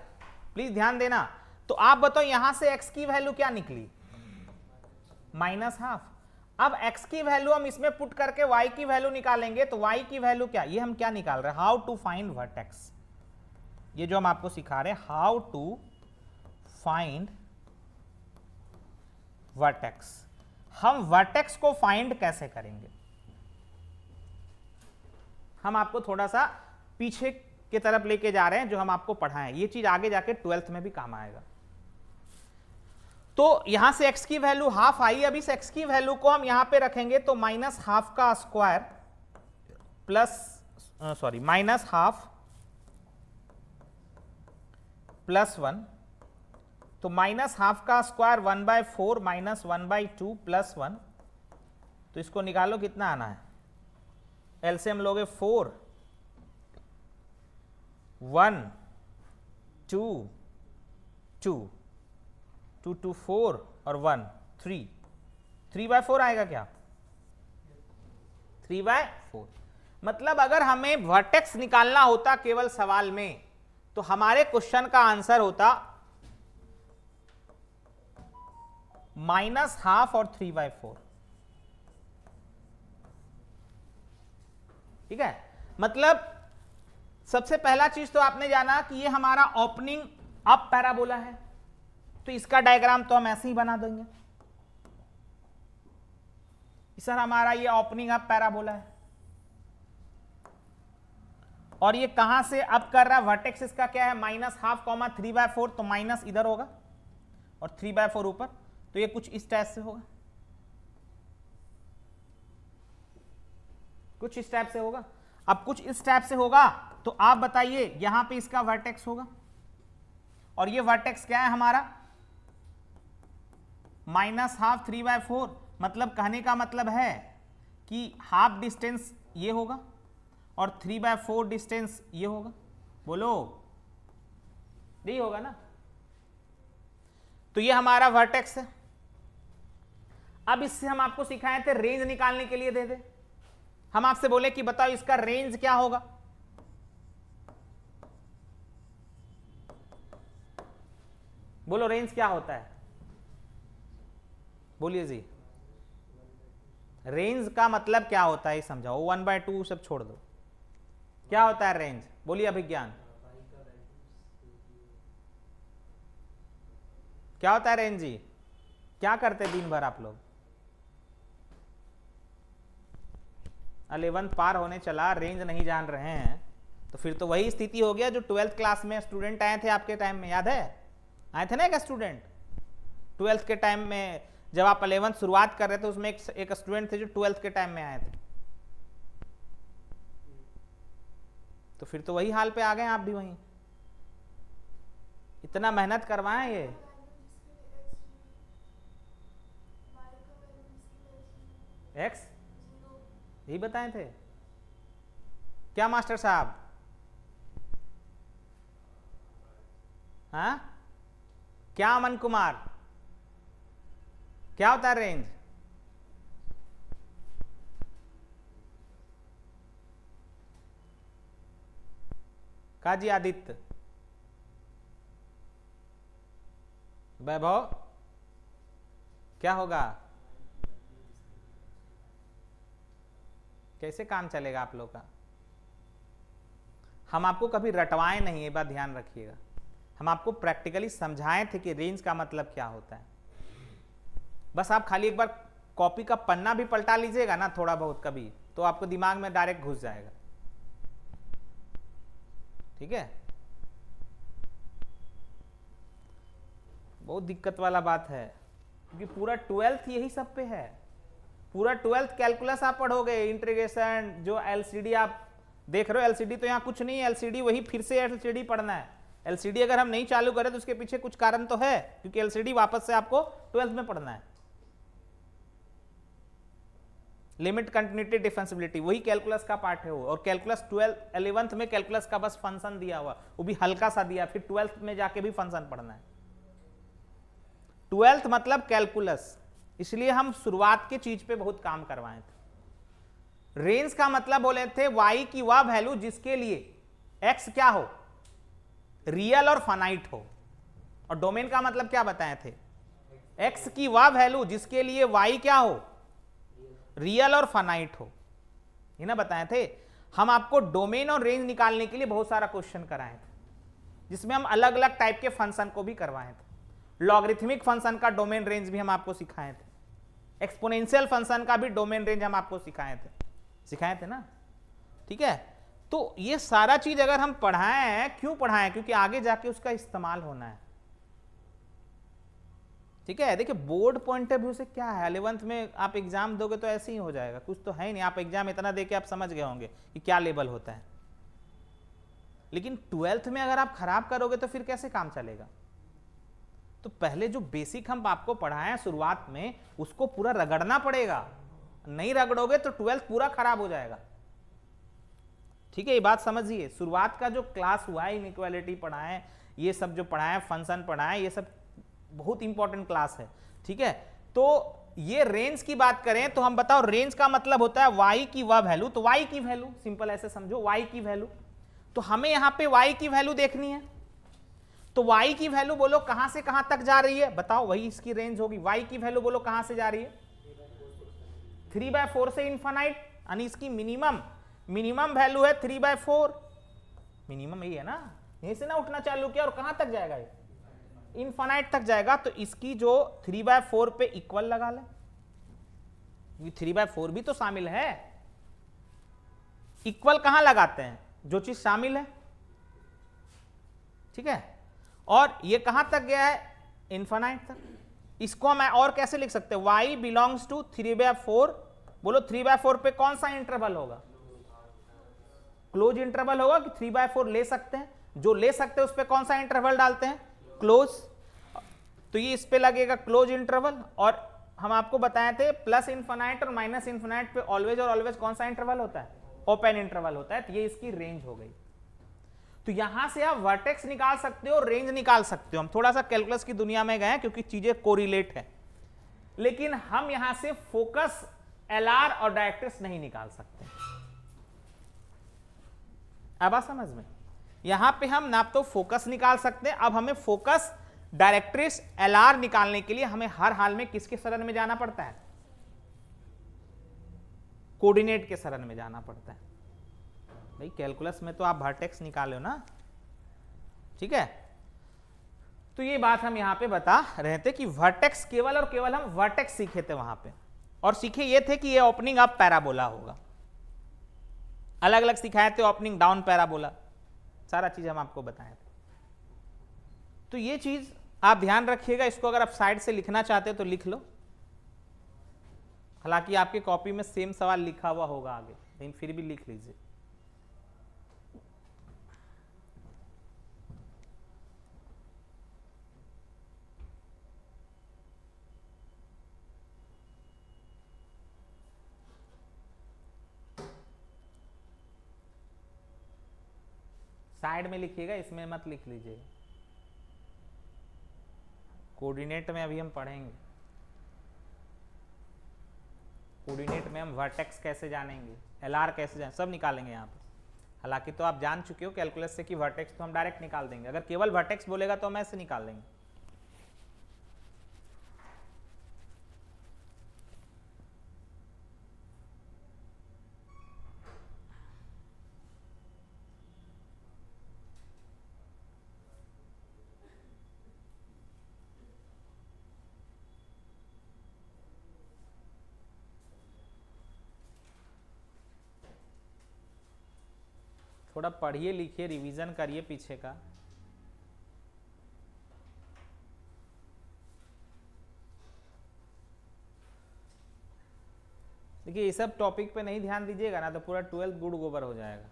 S1: प्लीज ध्यान देना। तो आप बताओ यहां से x की वैल्यू क्या निकली? -½ अब x की वैल्यू हम इसमें पुट करके y की वैल्यू निकालेंगे, तो y की वैल्यू क्या? ये हम क्या निकाल रहे हैं? How to find vertex. ये जो हम आपको सिखा रहे हैं, हाउ टू फाइंड वर्टेक्स। हम वर्टेक्स को फाइंड कैसे करेंगे, हम आपको थोड़ा सा पीछे की तरफ लेके जा रहे हैं। जो हम आपको पढ़ाएं ये चीज आगे जाके 12th में भी काम आएगा। तो यहां से x की वैल्यू ½ आई। अब इस x की वैल्यू को हम यहां पे रखेंगे तो -½ का स्क्वायर प्लस -½ प्लस 1, तो माइनस हाफ का स्क्वायर 1/4 माइनस 1/2 प्लस 1, तो इसको निकालो कितना आना है, एलसीएम लोगे 4 1 2 2 2 2 4 और 1 3 3/4 आएगा क्या, 3/4। मतलब अगर हमें वर्टेक्स निकालना होता केवल सवाल में, तो हमारे क्वेश्चन का आंसर होता -½ और 3/4। ठीक है, मतलब सबसे पहला चीज तो आपने जाना कि ये हमारा ओपनिंग अप पैराबोला है, तो इसका डायग्राम तो हम ऐसे ही बना देंगे, सर हमारा ये ओपनिंग अप पैराबोला है, और ये कहां से अप कर रहा है, वर्टेक्स इसका क्या है -½ 3/4, तो माइनस इधर होगा और 3/4 ऊपर, तो ये कुछ इस टाइप से होगा, कुछ इस टाइप से होगा। अब कुछ इस टाइप से होगा तो आप बताइए यहां पे इसका वर्टेक्स होगा, और ये वर्टेक्स क्या है हमारा -½ 3/4, मतलब कहने का मतलब है कि हाफ डिस्टेंस ये होगा और 3/4 डिस्टेंस ये होगा, बोलो नहीं होगा ना, तो ये हमारा वर्टेक्स है। अब इससे हम आपको सिखाए थे रेंज निकालने के लिए दे दे, हम आपसे बोले कि बताओ इसका रेंज क्या होगा, बोलो रेंज क्या होता है, बोलिए जी, रेंज का मतलब क्या होता है समझाओ, 1/2 सब छोड़ दो, क्या होता है रेंज, बोलिए अभिज्ञान, क्या होता है रेंज जी, क्या करते हैं दिन भर आप लोग, 11th पार होने चला, रेंज नहीं जान रहे हैं, तो फिर तो वही स्थिति हो गया जो 12th क्लास में स्टूडेंट आए थे आपके टाइम में, याद है, आए थे ना एक स्टूडेंट 12th के टाइम में, जब आप 11th शुरुआत कर रहे थे उसमें एक स्टूडेंट थे जो 12th के टाइम में आए थे, तो फिर तो वही हाल पे आ गए आप भी, वहीं इतना मेहनत करवाएं ये, एक्स यही बताए थे क्या मास्टर साहब, हाँ क्या अमन कुमार, क्या होता है रेंज, काजी आदित्य, वैभव क्या होगा, कैसे काम चलेगा आप लोग का, हम आपको कभी रटवाए नहीं, ये बात ध्यान रखिएगा, हम आपको प्रैक्टिकली समझाए थे कि रेंज का मतलब क्या होता है, बस आप खाली एक बार कॉपी का पन्ना भी पलटा लीजिएगा ना थोड़ा बहुत कभी, तो आपको दिमाग में डायरेक्ट घुस जाएगा, ठीक है, बहुत दिक्कत वाला बात है, क्योंकि पूरा 12th यही सब पे है, पूरा 12th कैलकुलस आप पढ़ोगे, इंटीग्रेशन जो एलसीडी आप देख रहे हो, एलसीडी तो यहाँ कुछ नहीं है, एलसीडी वही फिर से एलसीडी पढ़ना है, एलसीडी अगर हम नहीं चालू करें तो उसके पीछे कुछ कारण तो है, क्योंकि एलसीडी वापस से आपको 12th में पढ़ना है, लिमिट कंटिन्यूटी डिफरेंशिएबिलिटी वही कैलकुलस का पार्ट है वो, और कैलकुलस 11th में कैलकुलस का बस फंक्शन दिया हुआ, वो भी हल्का सा दिया, फिर 12th में जाके भी फंक्शन पढ़ना है, 12th मतलब कैलकुलस, इसलिए हम शुरुआत की चीज पे बहुत काम करवाए थे। रेंज का मतलब बोले थे y की वह वैल्यू जिसके लिए x क्या हो, रियल और फाइनाइट हो, और डोमेन का मतलब क्या बताए थे, x की वह वैल्यू जिसके लिए y क्या हो, रियल और फाइनाइट हो, ये ना बताए थे। हम आपको डोमेन और रेंज निकालने के लिए बहुत सारा क्वेश्चन कराए थे, जिसमें हम अलग अलग टाइप के फंक्शन को भी करवाए थे, लॉगरिथमिक फंक्शन का डोमेन रेंज भी हम आपको सिखाए थे, एक्सपोनेंशियल फंक्शन का भी डोमेन रेंज हम आपको सिखाए थे ना, ठीक है। तो ये सारा चीज अगर हम पढ़ाएं, क्यों पढ़ाएं, क्योंकि आगे जाके उसका इस्तेमाल होना है, ठीक है। देखिए बोर्ड पॉइंट ऑफ व्यू से क्या है, 11th में आप एग्जाम दोगे तो ऐसे ही हो जाएगा, कुछ तो है नहीं, आप एग्जाम इतना दे के आप समझ गए होंगे कि क्या लेवल होता है, लेकिन 12th में अगर आप खराब करोगे तो फिर कैसे काम चलेगा? तो पहले जो बेसिक हम आपको पढ़ाए शुरुआत में उसको पूरा रगड़ना पड़ेगा, नहीं रगड़ोगे तो 12th पूरा खराब हो जाएगा। ठीक है, ये बात समझिए। शुरुआत का जो क्लास हुआ है, इनइक्वालिटी पढ़ाएं, ये सब जो पढ़ाएं, फंक्शन पढ़ाएं, ये सब बहुत इंपॉर्टेंट क्लास है। ठीक है, तो ये रेंज की बात करें तो हम बताओ रेंज का मतलब होता है y की वह वैल्यू, तो y की वैल्यू सिंपल ऐसे समझो, y की वैल्यू। तो हमें यहां पे y की वैल्यू देखनी है, तो y की वैल्यू बोलो कहां से कहां तक जा रही है, बताओ, वही इसकी रेंज होगी। y की वैल्यू बोलो कहां से जा रही है, 3/4 से इन्फानाइट, यानी इसकी मिनिमम वैल्यू है 3/4। मिनिमम यही है ना, यहीं से ना उठना चालू किया और कहां तक जाएगा, ये इन्फानाइट तक जाएगा। तो इसकी जो 3/4 पे इक्वल लगा ले, 3/4 भी तो शामिल है। इक्वल कहां लगाते हैं, जो चीज शामिल है। ठीक है, और ये कहां तक गया है, इन्फानाइट तक। इसको हम और कैसे लिख सकते हैं, y बिलोंग्स टू 3/4। बोलो 3/4 पे कौन सा इंटरवल होगा, क्लोज इंटरवल होगा कि 3/4 ले सकते हैं, जो ले सकते हैं उस पे कौन सा इंटरवल डालते हैं, क्लोज। तो ये इस पे लगेगा क्लोज इंटरवल। और हम आपको बताए थे प्लस इन्फानाइट और माइनस इन्फानाइट पे ऑलवेज और ऑलवेज कौन सा इंटरवल होता है, ओपन इंटरवल होता है। तो ये इसकी रेंज हो गई। तो यहां से आप वर्टेक्स निकाल सकते हो, रेंज निकाल सकते हो। हम थोड़ा सा कैलकुलस की दुनिया में गए क्योंकि चीजें कोरिलेट है, लेकिन हम यहां से फोकस, एलआर और डायरेक्ट्रिक्स नहीं निकाल सकते। अब आ समझ में, यहां पे हम ना तो फोकस निकाल सकते हैं, अब हमें फोकस, डायरेक्ट्रिक्स, एलआर निकालने के लिए हमें हर हाल में किसके शरण में जाना पड़ता है, कोऑर्डिनेट के शरण में जाना पड़ता है। भाई कैलकुलस में तो आप वर्टेक्स निकालो ना। ठीक है, तो ये बात हम यहां पे बता रहे थे कि वर्टेक्स केवल और केवल हम वर्टेक्स सीखे थे वहां पे, और सीखे ये थे कि ये ओपनिंग अप पैराबोला होगा। अलग अलग सिखाए थे ओपनिंग डाउन पैराबोला, सारा चीज हम आपको बताए थे। तो ये चीज आप ध्यान रखिएगा। इसको अगर आप साइड से लिखना चाहते हो तो लिख लो, हालांकि आपके कॉपी में सेम सवाल लिखा हुआ होगा आगे, लेकिन फिर भी लिख लीजिए। साइड में लिखिएगा, इसमें मत लिख लीजिएगा। कोऑर्डिनेट में अभी हम पढ़ेंगे, कोऑर्डिनेट में हम वर्टेक्स कैसे जानेंगे, एलआर कैसे जानेंगे, सब निकालेंगे यहाँ पे। हालांकि तो आप जान चुके हो कैलकुलस से कि वर्टेक्स तो हम डायरेक्ट निकाल देंगे, अगर केवल वर्टेक्स बोलेगा तो हम ऐसे निकाल देंगे। थोड़ा पढ़िए लिखिए, रिवीजन करिए पीछे का। देखिए ये सब टॉपिक पे नहीं ध्यान दीजिएगा ना तो पूरा 12th गुड़ गोबर हो जाएगा।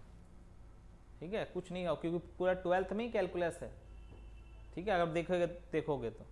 S1: ठीक है, कुछ नहीं हो, क्योंकि पूरा 12th में ही कैलकुलस है। ठीक है, अगर देखोगे तो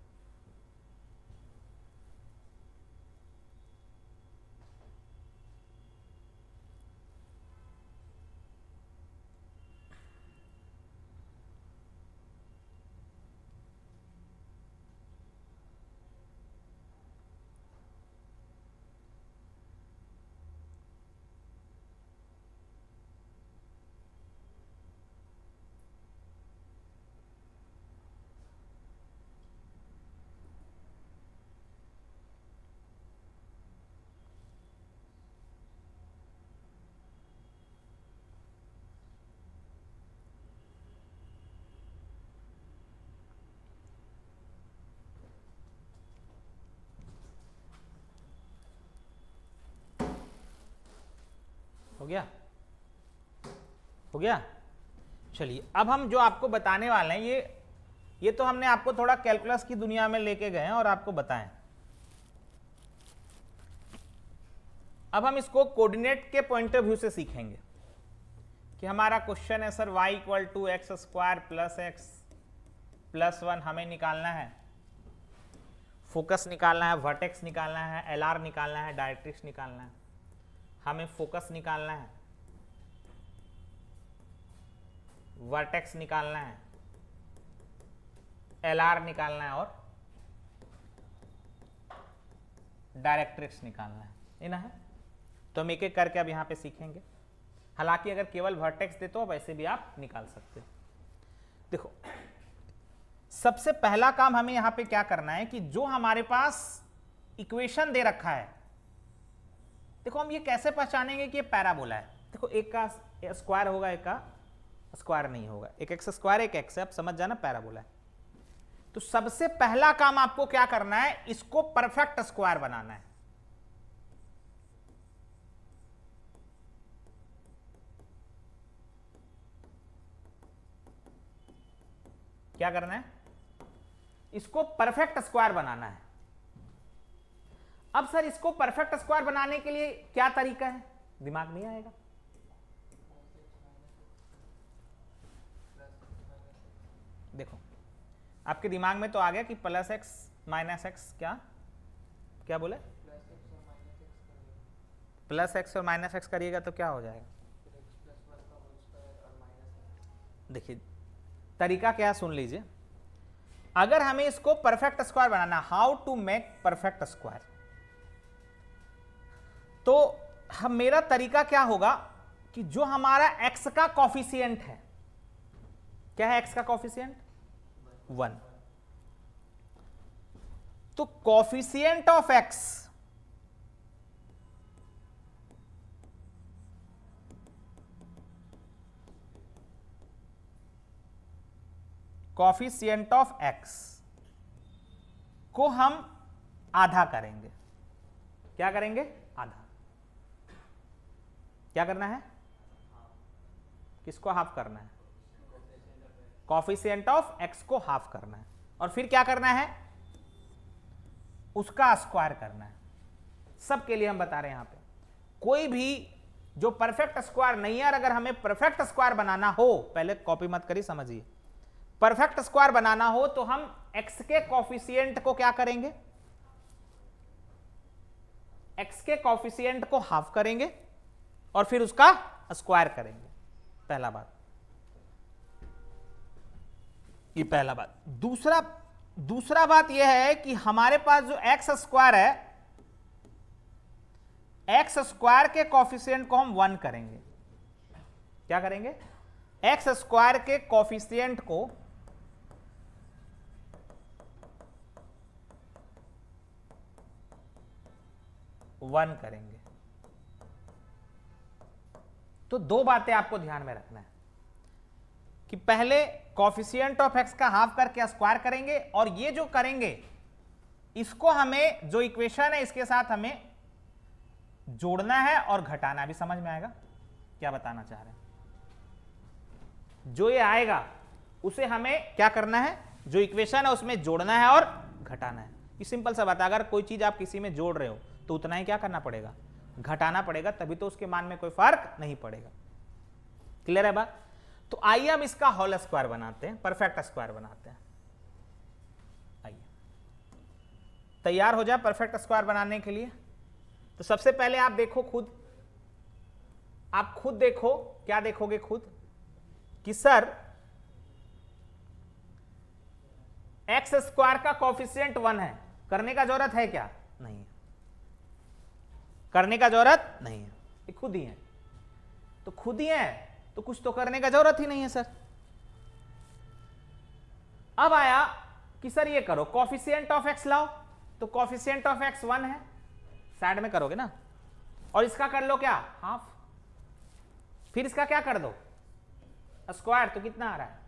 S1: हो गया, हो गया। चलिए अब हम जो आपको बताने वाले हैं ये तो हमने आपको थोड़ा कैलकुलस की दुनिया में लेके गए हैं और आपको बताएं। अब हम इसको कोऑर्डिनेट के पॉइंट ऑफ व्यू से सीखेंगे कि हमारा क्वेश्चन है sir y equal to x square plus x plus 1 हमें निकालना है, फोकस निकालना है, वर्टेक्स निकालना है, एलआर निकालना है, डायरेक्ट्रिक्स निकालना है। हमें फोकस निकालना है, वर्टेक्स निकालना है, एलआर निकालना है और डायरेक्ट्रिक्स निकालना है। इना है तो हम एक एक करके अब यहां पे सीखेंगे। हालांकि अगर केवल वर्टेक्स दे तो वैसे भी आप निकाल सकते हो। देखो सबसे पहला काम हमें यहां पे क्या करना है कि जो हमारे पास इक्वेशन दे रखा है, देखो हम ये कैसे पहचानेंगे कि ये पैराबोला है। देखो एक का स्क्वायर होगा, एक का स्क्वायर नहीं होगा, एक एक्स स्क्वायर एक एक्स है, आप समझ जाना पैराबोला है। तो सबसे पहला काम आपको क्या करना है, इसको परफेक्ट स्क्वायर बनाना है। क्या करना है, इसको परफेक्ट स्क्वायर बनाना है। अब सर इसको परफेक्ट स्क्वायर बनाने के लिए क्या तरीका है, दिमाग नहीं आएगा। देखो आपके दिमाग में तो आ गया कि प्लस एक्स माइनस एक्स, क्या क्या बोले, प्लस एक्स और माइनस एक्स करिएगा तो क्या हो जाएगा। देखिए तरीका क्या है, सुन लीजिए। अगर हमें इसको परफेक्ट स्क्वायर बनाना, how to make perfect square, तो हम मेरा तरीका क्या होगा कि जो हमारा x का कॉफिशिएंट है, क्या है x का कॉफिशिएंट 1, तो coefficient of x coefficient of x को हम आधा करेंगे। क्या करेंगे, आधा। क्या करना है, किसको हाफ करना है, कॉफिशिएंट ऑफ x को हाफ करना है, और फिर क्या करना है, उसका स्क्वायर करना है। सबके लिए हम बता रहे हैं यहां पे, कोई भी जो परफेक्ट स्क्वायर नहीं है, अगर हमें परफेक्ट स्क्वायर बनाना हो, पहले कॉपी मत करिए, समझिए, परफेक्ट स्क्वायर बनाना हो तो हम x के कॉफिशिएंट को क्या करेंगे, x के कॉफिशिएंट को हाफ करेंगे और फिर उसका स्क्वायर करेंगे। पहला बात, ये पहला बात। दूसरा बात यह है कि हमारे पास जो एक्स स्क्वायर है, एक्स स्क्वायर के कॉफिशिएंट को हम 1 करेंगे। क्या करेंगे, एक्स स्क्वायर के कॉफिशिएंट को वन करेंगे। तो दो बातें आपको ध्यान में रखना है कि पहले कॉफिशिएंट ऑफ एक्स का हाफ करके स्क्वायर करेंगे, और ये जो करेंगे इसको हमें, जो इक्वेशन है इसके साथ हमें जोड़ना है और घटाना है। अभी समझ में आएगा क्या बताना चाह रहे हैं। जो ये आएगा उसे हमें क्या करना है, जो इक्वेशन है उसमें जोड़ना है और घटाना है। ये सिंपल सा बात है। अगर कोई चीज आप किसी में जोड़ रहे हो तो उतना ही क्या करना पड़ेगा, घटाना पड़ेगा, तभी तो उसके मान में कोई फर्क नहीं पड़ेगा। क्लियर है बात। तो आइए हम इसका होल स्क्वायर बनाते हैं, परफेक्ट स्क्वायर बनाते हैं। आइए तैयार हो जाए परफेक्ट स्क्वायर बनाने के लिए। तो सबसे पहले आप देखो खुद, आप खुद देखो, क्या देखोगे खुद कि सर एक्स स्क्वायर का कॉफिशिएंट 1 है, करने का जरूरत है क्या, नहीं है, करने का जरूरत नहीं है, ये खुद ही है। तो खुद ही है तो कुछ तो करने का जरूरत ही नहीं है सर। अब आया कि सर ये करो, कॉफिशिएंट ऑफ एक्स लाओ, तो कॉफिशिएंट ऑफ एक्स 1 है, साइड में करोगे ना, और इसका कर लो क्या, हाफ, फिर इसका क्या कर दो स्क्वायर, तो कितना आ रहा है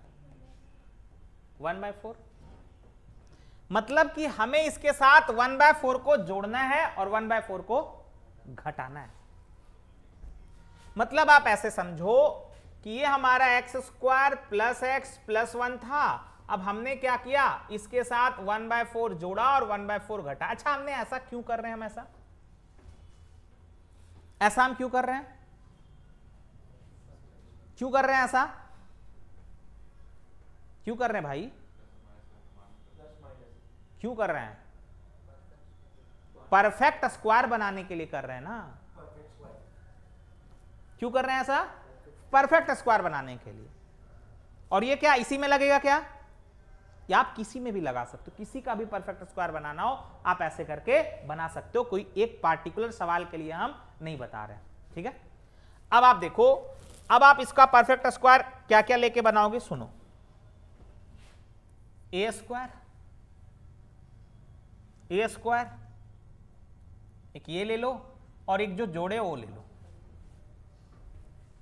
S1: 1/4। मतलब कि हमें इसके साथ 1/4 को जोड़ना है और 1/4 को घटाना है। मतलब आप ऐसे समझो कि ये हमारा x square plus x plus 1 था, अब हमने क्या किया, इसके साथ 1/4 जोड़ा और 1/4 घटा। अच्छा हमने ऐसा क्यों कर रहे हैं, हम ऐसा हम क्यों कर रहे हैं, क्यों कर रहे हैं ऐसा? क्यों कर रहे हैं भाई? क्यों कर रहे हैं? परफेक्ट स्क्वायर बनाने के लिए कर रहे हैं ना। क्यों कर रहे हैं ऐसा? परफेक्ट स्क्वायर बनाने के लिए। और ये क्या इसी में लगेगा क्या? या आप किसी में भी लगा सकते हो, किसी का भी परफेक्ट स्क्वायर बनाना हो आप ऐसे करके बना सकते हो, कोई एक पार्टिकुलर सवाल के लिए हम नहीं बता रहे। ठीक है, अब आप देखो, अब आप इसका परफेक्ट स्क्वायर क्या क्या लेके बनाओगे, सुनो। ए स्क्वायर, ए स्क्वायर, एक ये ले लो और एक जो जोड़े वो ले लो।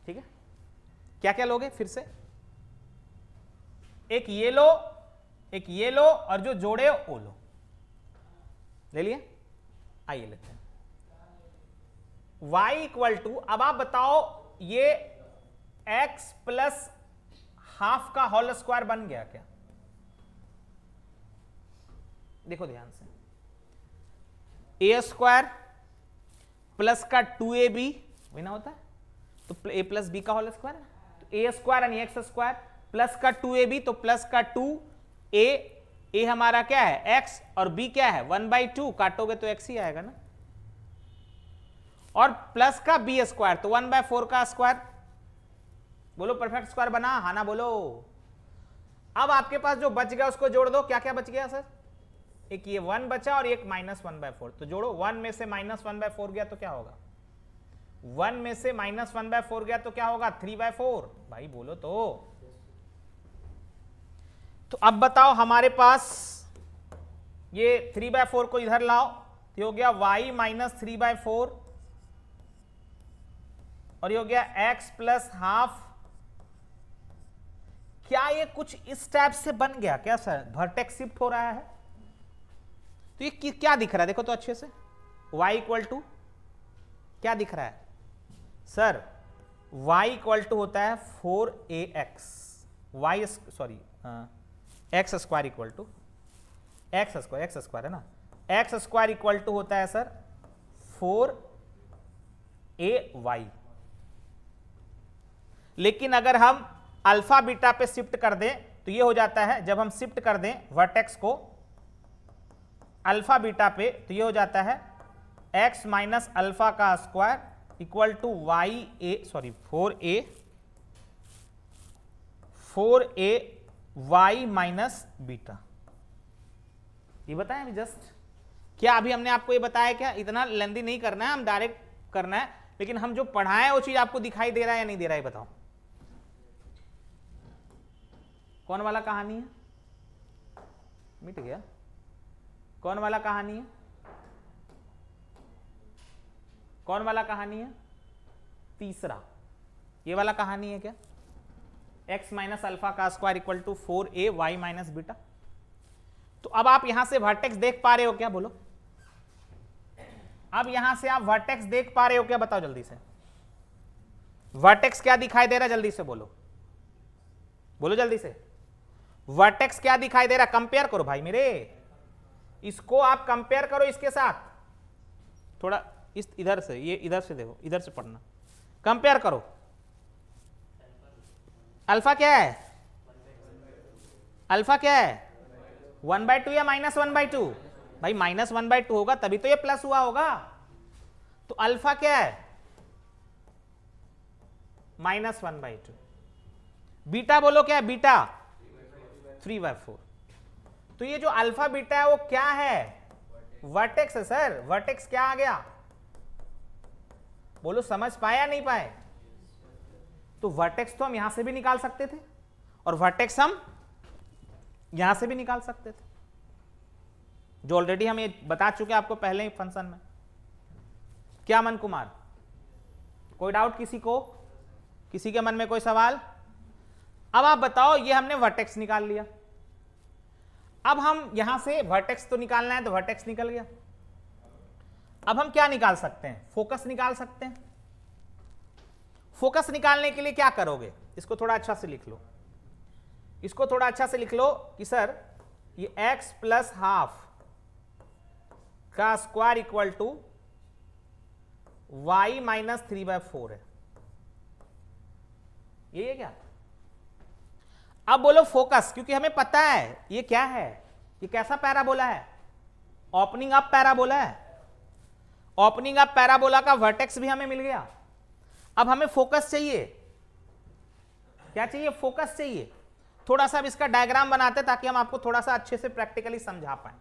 S1: ठीक है, क्या क्या लोगे फिर से? एक ये लो, एक ये लो और जो जोड़े वो लो। ले लिए? आइए लेते हैं y इक्वल टू, अब आप बताओ ये x प्लस हाफ का होल स्क्वायर बन गया क्या? देखो ध्यान से, ए स्क्वायर प्लस का 2ab वही ना होता है, तो ए प्लस बी का होल स्क्वायर है, तो ए स्क्वायर यानी एक्स स्क्वायर प्लस का 2ab, तो प्लस का 2a, ए हमारा क्या है x और b क्या है 1/2, काटोगे तो x ही आएगा ना, और प्लस का b स्क्वायर तो 1/4 का स्क्वायर। बोलो परफेक्ट स्क्वायर बना? हाँ ना बोलो। अब आपके पास जो बच गया उसको जोड़ दो। क्या क्या बच गया सर? एक ये 1 बचा और एक -1/4, तो जोड़ो। 1 में से -1/4 गया तो क्या होगा? 1 में से -1/4 गया तो क्या होगा? 3/4। भाई बोलो तो अब बताओ हमारे पास ये 3/4 को इधर लाओ तो हो गया y - 3/4 और ये हो गया x प्लस हाफ। क्या ये कुछ इस टाइप से बन गया क्या सर? वर्टेक्स शिफ्ट हो रहा है, तो ये क्या दिख रहा है? देखो तो अच्छे से, y इक्वल टू क्या दिख रहा है सर? y इक्वल टू होता है 4ax, y sorry x square equal to x square है ना, एक्स स्क्वायर इक्वल टू होता है सर 4ay। लेकिन अगर हम अल्फा बीटा पे शिफ्ट कर दें तो ये हो जाता है, जब हम शिफ्ट कर दें वर्टेक्स को अल्फा बीटा पे तो ये हो जाता है x माइनस अल्फा का square equal to 4a y minus beta. ये बताएं अभी जस्ट, क्या अभी हमने आपको ये बताया क्या? इतना लेंदी नहीं करना है, हम डायरेक्ट करना है, लेकिन हम जो पढ़ाए वो चीज आपको दिखाई दे रहा है या नहीं दे रहा है बताओ। कौन वाला कहानी है? मिट गया। कौन वाला कहानी है? कौन वाला कहानी है? तीसरा, ये वाला कहानी है क्या? x माइनस अल्फा का square equal to 4a y minus beta. तो अब आप यहां से वर्टेक्स देख पा रहे हो क्या? बोलो, अब यहां से आप वर्टेक्स देख पा रहे हो क्या? बताओ जल्दी से, वर्टेक्स क्या दिखाई दे रहा है? जल्दी से बोलो, बोलो जल्दी से, वर्टेक्स क्या दिखाई दे रहा है? कंपेयर करो भाई मेरे, इसको आप कंपेयर करो इसके साथ, थोड़ा इस इधर से, ये इधर से देखो, इधर से पढ़ना, कंपेयर करो। अल्फा क्या है? अल्फा क्या है? 1/2 या -1/2? भाई -1/2 होगा तभी तो ये प्लस हुआ होगा, तो अल्फा क्या है? -1/2। बीटा बोलो क्या है? बीटा 3/4। तो ये जो अल्फा बीटा है वो क्या है? वर्टेक्स है सर। वर्टेक्स क्या आ गया? बोलो, समझ पाए या नहीं पाए? तो वर्टेक्स तो हम यहां से भी निकाल सकते थे और वर्टेक्स हम यहां से भी निकाल सकते थे, जो ऑलरेडी हम ये बता चुके हैं आपको पहले ही फंक्शन में। क्या मन कुमार, कोई डाउट किसी को? किसी के मन में कोई सवाल? अब आप बताओ, ये हमने वर्टेक्स निकाल लिया, अब हम यहां से वर्टेक्स तो निकालना है तो वर्टेक्स निकल गया। अब हम क्या निकाल सकते हैं? फोकस निकाल सकते हैं। फोकस निकालने के लिए क्या करोगे? इसको थोड़ा अच्छा से लिख लो, इसको थोड़ा अच्छा से लिख लो कि सर ये x प्लस हाफ का square equal to y minus 3/4 है। ये है क्या? अब बोलो फोकस, क्योंकि हमें पता है ये क्या है, ये कैसा पैराबोला है, ओपनिंग अप पैराबोला है। ओपनिंग अप पैराबोला का वर्टेक्स भी हमें मिल गया। अब हमें फोकस चाहिए, क्या चाहिए? फोकस चाहिए। थोड़ा सा अब इसका डायग्राम बनाते ताकि हम आपको थोड़ा सा अच्छे से प्रैक्टिकली समझा पाए।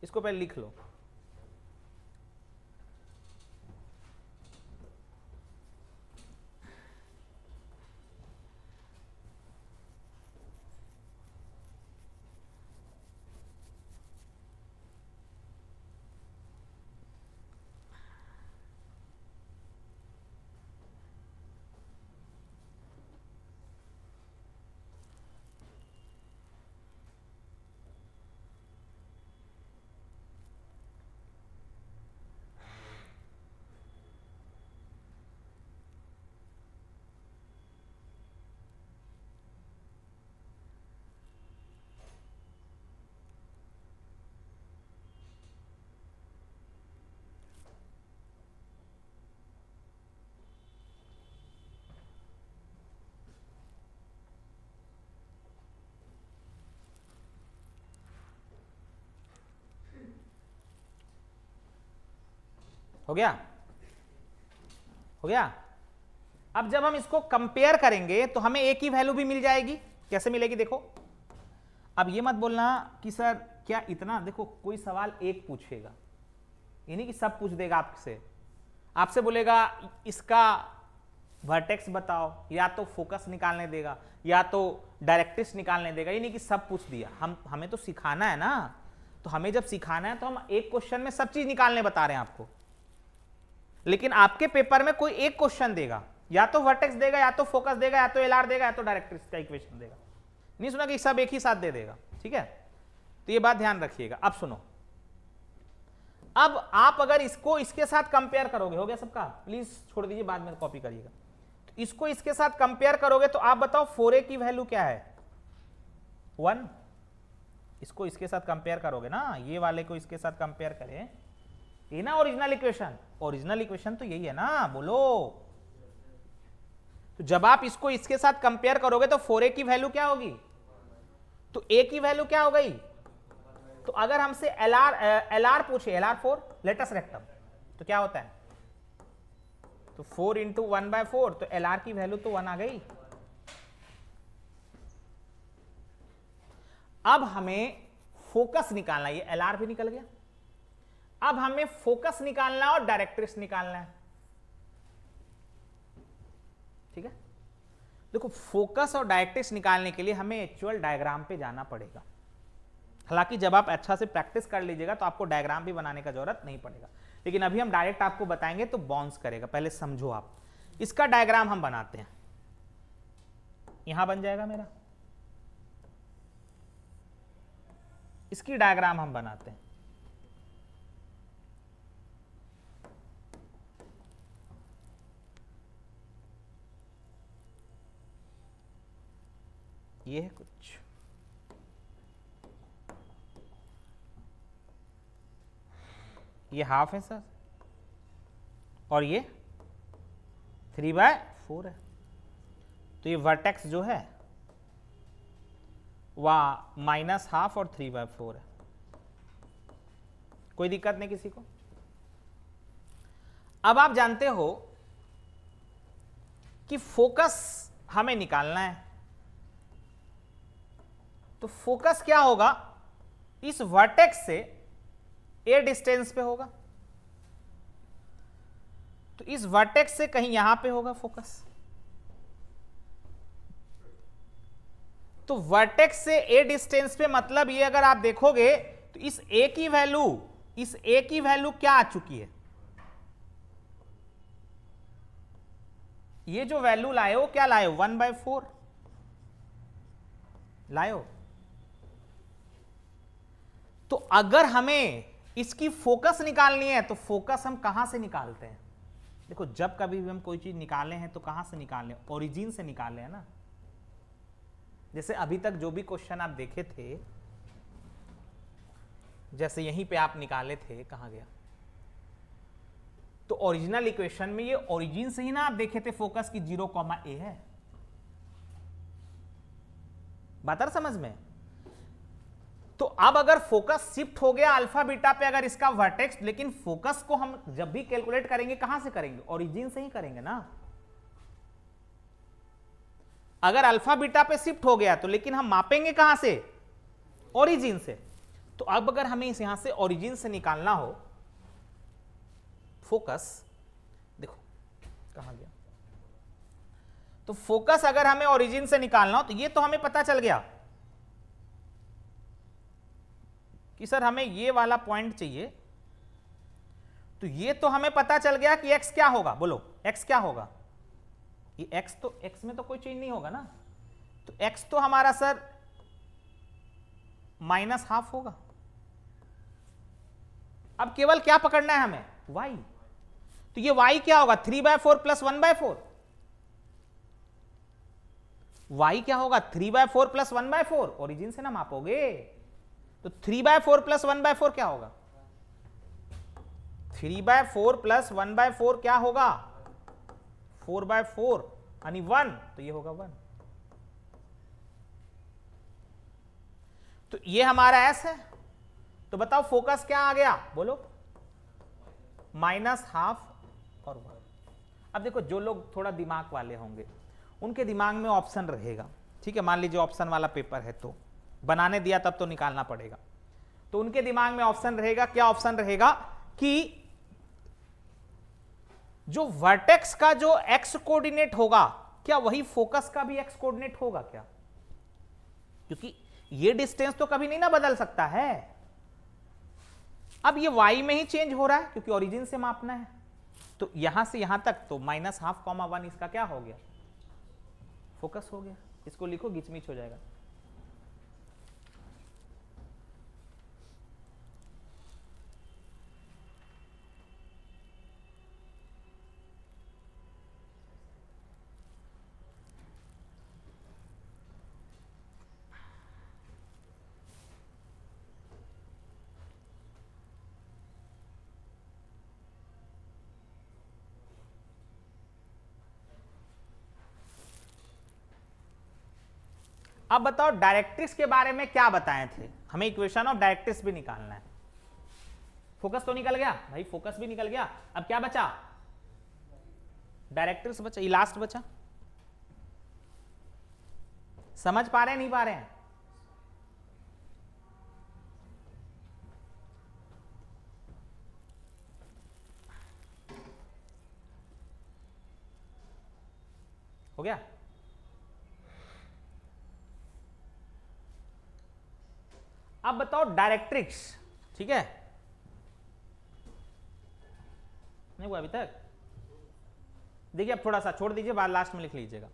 S1: इसको पहले लिख लो। हो गया? हो गया? अब जब हम इसको कंपेयर करेंगे तो हमें एक ही वैल्यू भी मिल जाएगी। कैसे मिलेगी देखो। अब ये मत बोलना कि सर क्या इतना, देखो कोई सवाल एक पूछेगा, ये नहीं कि सब पूछ देगा आपसे। आपसे बोलेगा इसका वर्टेक्स बताओ, या तो फोकस निकालने देगा या तो डायरेक्ट्रिक्स निकालने देगा। ये नहीं कि सब पूछ दिया। हमें तो सिखाना है ना, तो हमें जब सिखाना है तो हम एक क्वेश्चन में सब चीज निकालने बता रहे हैं आपको। लेकिन आपके पेपर में कोई एक क्वेश्चन देगा, या तो वर्टेक्स देगा, या तो फोकस देगा, या तो एलआर देगा, या तो डायरेक्ट्रिक्स का इक्वेशन देगा। नहीं सुना कि सब एक ही साथ दे देगा, ठीक है? तो ये बात ध्यान रखिएगा। अब सुनो, अब आप अगर इसको इसके साथ कंपेयर करोगे, हो गया सबका? प्लीज छोड़ दीजिए, बाद में कॉपी करिएगा। तो इसको इसके साथ कंपेयर करोगे तो आप बताओ 4a की वैल्यू क्या है? 1। इसको इसके साथ कंपेयर करोगे ना, ये वाले को इसके साथ कंपेयर करें, ये ना ओरिजिनल इक्वेशन। ओरिजिनल इक्वेशन तो यही है ना, बोलो। तो जब आप इसको इसके साथ कंपेयर करोगे तो 4a की वैल्यू क्या होगी? तो a की वैल्यू क्या हो गई? तो अगर हमसे LR पूछे, LR4 लेटेस्ट रेक्टम, तो क्या होता है? तो 4 इंटू 1/4, तो LR की वैल्यू तो 1 आ गई। अब हमें फोकस निकालना है, ये LR भी निकल गया। अब हमें फोकस निकालना है और डायरेक्ट्रिक्स निकालना है, ठीक है? देखो, फोकस और डायरेक्ट्रिक्स निकालने के लिए हमें एक्चुअल डायग्राम पे जाना पड़ेगा। हालांकि जब आप अच्छा से प्रैक्टिस कर लीजिएगा तो आपको डायग्राम भी बनाने का जरूरत नहीं पड़ेगा, लेकिन अभी हम डायरेक्ट आपको बताएंगे तो बाउंस करेगा। पहले समझो आप, इसका डायग्राम हम बनाते हैं। यहां बन जाएगा मेरा, इसकी डायग्राम हम बनाते हैं। ये है कुछ, ये हाफ है सर, और ये 3/4 है। तो ये वर्टेक्स जो है वह -½ और 3/4 है। कोई दिक्कत नहीं किसी को? अब आप जानते हो कि फोकस हमें निकालना है, तो फोकस क्या होगा? इस वर्टेक्स से a डिस्टेंस पे होगा, तो इस वर्टेक्स से कहीं यहां पे होगा फोकस। तो वर्टेक्स से a डिस्टेंस पे, मतलब ये अगर आप देखोगे तो इस a की वैल्यू क्या आ चुकी है? ये जो वैल्यू लाए हो, क्या लाए हो? 1/4 लाए हो। तो अगर हमें इसकी फोकस निकालनी है तो फोकस हम कहां से निकालते हैं? देखो, जब कभी भी हम कोई चीज निकाले हैं तो कहां से निकाले? ओरिजिन से निकाले हैं ना। जैसे अभी तक जो भी क्वेश्चन आप देखे थे, जैसे यहीं पे आप निकाले थे, कहां गया? तो ओरिजिनल इक्वेशन में ये ओरिजिन से ही ना आप देखे थे फोकस की 0, a है। बात आ समझ में? तो अब अगर फोकस शिफ्ट हो गया अल्फा बीटा पे अगर इसका वर्टेक्स, लेकिन फोकस को हम जब भी कैलकुलेट करेंगे कहां से करेंगे? ओरिजिन से ही करेंगे ना। अगर अल्फा बीटा पे शिफ्ट हो गया तो लेकिन हम मापेंगे कहां से? ओरिजिन से। तो अब अगर हमें इस यहां से ओरिजिन से निकालना हो फोकस, देखो कहां गया, तो फोकस अगर हमें ओरिजिन से निकालना हो तो ये तो हमें पता चल गया कि सर हमें ये वाला पॉइंट चाहिए, तो ये तो हमें पता चल गया कि x क्या होगा, बोलो x क्या होगा? ये x तो x में तो कोई चेंज नहीं होगा ना, तो x तो हमारा सर -½ होगा। अब केवल क्या पकड़ना है हमें? y। तो ये y क्या होगा? 3/4 + 1/4। y क्या होगा? 3/4 + 1/4। ओरिजिन से ना मापोगे तो 3/4 + 1/4 क्या होगा? 3/4 + 1/4 क्या होगा? 4/4 यानी 1, तो ये होगा 1। तो ये हमारा s है। तो बताओ फोकस क्या आ गया, बोलो? -½ और 1। अब देखो जो लोग थोड़ा दिमाग वाले होंगे उनके दिमाग में ऑप्शन रहेगा, ठीक है, मान लीजिए ऑप्शन वाला पेपर है तो बनाने दिया तब तो निकालना पड़ेगा, तो उनके दिमाग में ऑप्शन रहेगा, क्या ऑप्शन रहेगा कि जो वर्टेक्स का जो एक्स कोऑर्डिनेट होगा क्या वही फोकस का भी एक्स कोऑर्डिनेट होगा क्या? क्योंकि ये डिस्टेंस तो कभी नहीं ना बदल सकता है। अब ये y में ही चेंज हो रहा है क्योंकि ओरिजिन से मापना है, तो यहां से यहां तक तो -½ 1 इसका क्या हो गया? फोकस हो गया। इसको लिखो, गिचमिच हो जाएगा। अब बताओ डायरेक्ट्रिक्स के बारे में क्या बताए थे? हमें इक्वेशन ऑफ डायरेक्ट्रिक्स भी निकालना है। फोकस तो निकल गया भाई, फोकस भी निकल गया। अब क्या बचा? डायरेक्ट्रिक्स बचा, ये लास्ट बचा। समझ पा रहे हैं नहीं पा रहे हैं? हो गया? अब बताओ डायरेक्ट्रिक्स, ठीक है? नहीं हुआ अभी तक? देखिए अब थोड़ा सा छोड़ दीजिए, बाद लास्ट में लिख लीजिएगा।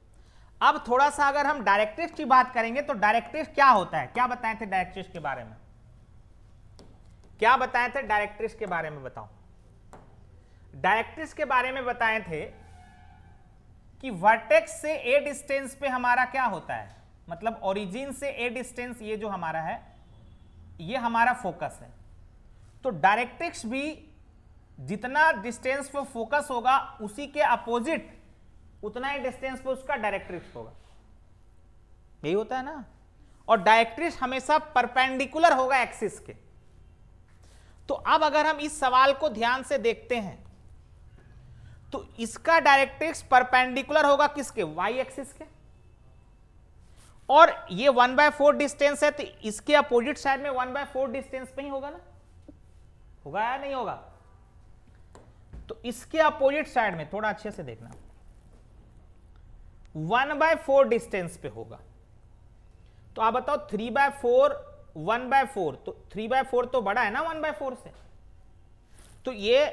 S1: अब थोड़ा सा अगर हम डायरेक्ट्रिक्स की बात करेंगे तो डायरेक्ट्रिक्स क्या होता है, क्या बताए थे डायरेक्ट्रिक्स के बारे में? क्या बताए थे डायरेक्ट्रिक्स के बारे में? बताओ। डायरेक्ट्रिक्स के बारे में बताए थे कि वर्टेक्स से ए डिस्टेंस पे हमारा क्या होता है, मतलब ओरिजिन से ए डिस्टेंस, ये जो हमारा है ये हमारा फोकस है। तो डायरेक्ट्रिक्स भी जितना डिस्टेंस पे फोकस होगा उसी के अपोजिट उतना ही डिस्टेंस पे उसका डायरेक्ट्रिक्स होगा, यही होता है ना। और डायरेक्ट्रिक्स हमेशा परपेंडिकुलर होगा एक्सिस के। तो अब अगर हम इस सवाल को ध्यान से देखते हैं तो इसका डायरेक्ट्रिक्स परपेंडिकुलर होगा किसके? वाई एक्सिस के। और ये 1/4 डिस्टेंस है तो इसके अपोजिट साइड में 1/4 डिस्टेंस पे ही होगा ना, होगा या नहीं होगा? तो इसके अपोजिट साइड में थोड़ा अच्छे से देखना, 1/4 डिस्टेंस पे होगा। तो आप बताओ 3/4 1/4, तो 3/4 तो बड़ा है ना 1/4 से, तो ये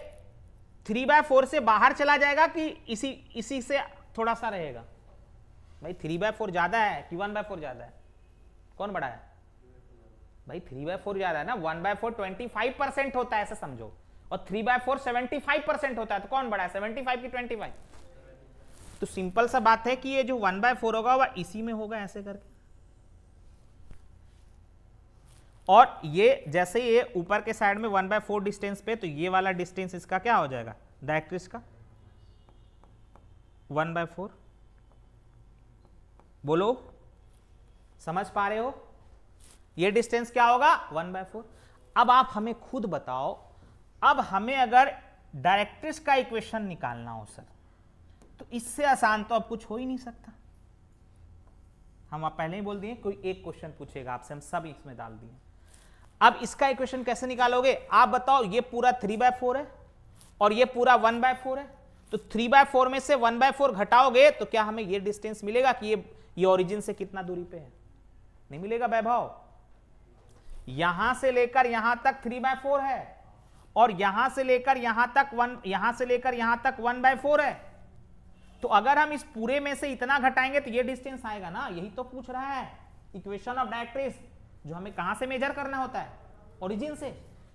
S1: 3/4 से बाहर चला जाएगा कि इसी से थोड़ा सा रहेगा? भाई 3/4 ज्यादा है कि 1/4 ज्यादा है? कौन बड़ा है भाई? 3/4 ज्यादा है ना। 1/4 25% होता है ऐसा समझो, और 3/4 75% होता है, तो कौन बड़ा है? 75 की 25? तो सिंपल सा बात है कि ये जो 1/4 होगा वह इसी में होगा ऐसे करके, और ये जैसे ये ऊपर के साइड में 1/4 डिस्टेंस पे, तो ये वाला डिस्टेंस इसका क्या हो जाएगा डायरेक्ट्रिक्स का? 1/4। बोलो समझ पा रहे हो? ये डिस्टेंस क्या होगा 1/4। अब आप हमें खुद बताओ, अब हमें अगर डायरेक्ट्रिक्स का इक्वेशन निकालना हो सर, तो इससे आसान तो अब कुछ हो ही नहीं सकता। हम आप पहले ही बोल दिए कोई एक क्वेश्चन पूछेगा आपसे, हम सब इसमें डाल दिए। अब इसका इक्वेशन कैसे निकालोगे आप बताओ? ये पूरा 3/4 है और ये पूरा 1/4 है, तो 3/4 में से 1/4 घटाओगे तो क्या हमें ये डिस्टेंस मिलेगा कि ये ओरिजिन से कितना दूरी पे है? नहीं मिलेगा वैभव। यहां से लेकर यहां तक 3/4 है और यहां से लेकर यहां तक 1/4 है। तो अगर हम इस पूरे में से इतना घटाएंगे तो ये डिस्टेंस आएगा ना। यही तो पूछ रहा है इक्वेशन ऑफ डायरेक्ट्रिक्स, जो हमें कहां से मेजर करना होता है? ओरिजिन से।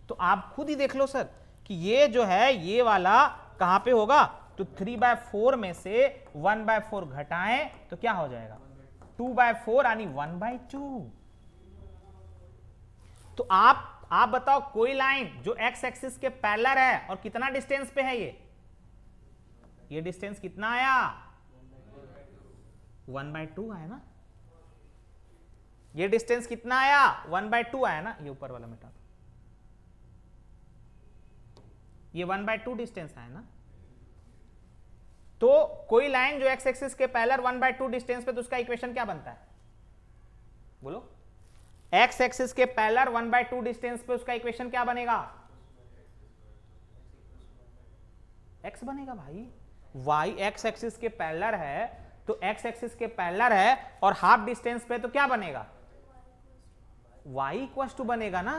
S1: तो आप खुद ही देख लो सर कि ये जो है ये वाला कहां पे होगा, तो 3/4 में से 1/4 घटाएं तो क्या हो जाएगा 2/4 यानी 1/2। तो आप बताओ कोई लाइन जो एक्स एक्सिस के पैरेलल है और कितना डिस्टेंस पे है? ये डिस्टेंस कितना आया 1/2 आया ना। ये डिस्टेंस कितना आया 1/2 आया ना। ये ऊपर वाला मिटा दो, ये 1/2 डिस्टेंस आया ना। तो कोई लाइन जो एक्स एक्सिस के पैरेलल 1/2 डिस्टेंस पे, तो उसका इक्वेशन क्या बनता है बोलो? एक्स एक्सिस के पैरेलल 1/2 डिस्टेंस पे उसका इक्वेशन क्या बनेगा? एक्स बनेगा भाई। वाई एक्स एक्सिस के पैरेलल है तो एक्स एक्सिस के पैरेलल है और हाफ डिस्टेंस पे तो क्या बनेगा? वाई इक्वल टू बनेगा ना।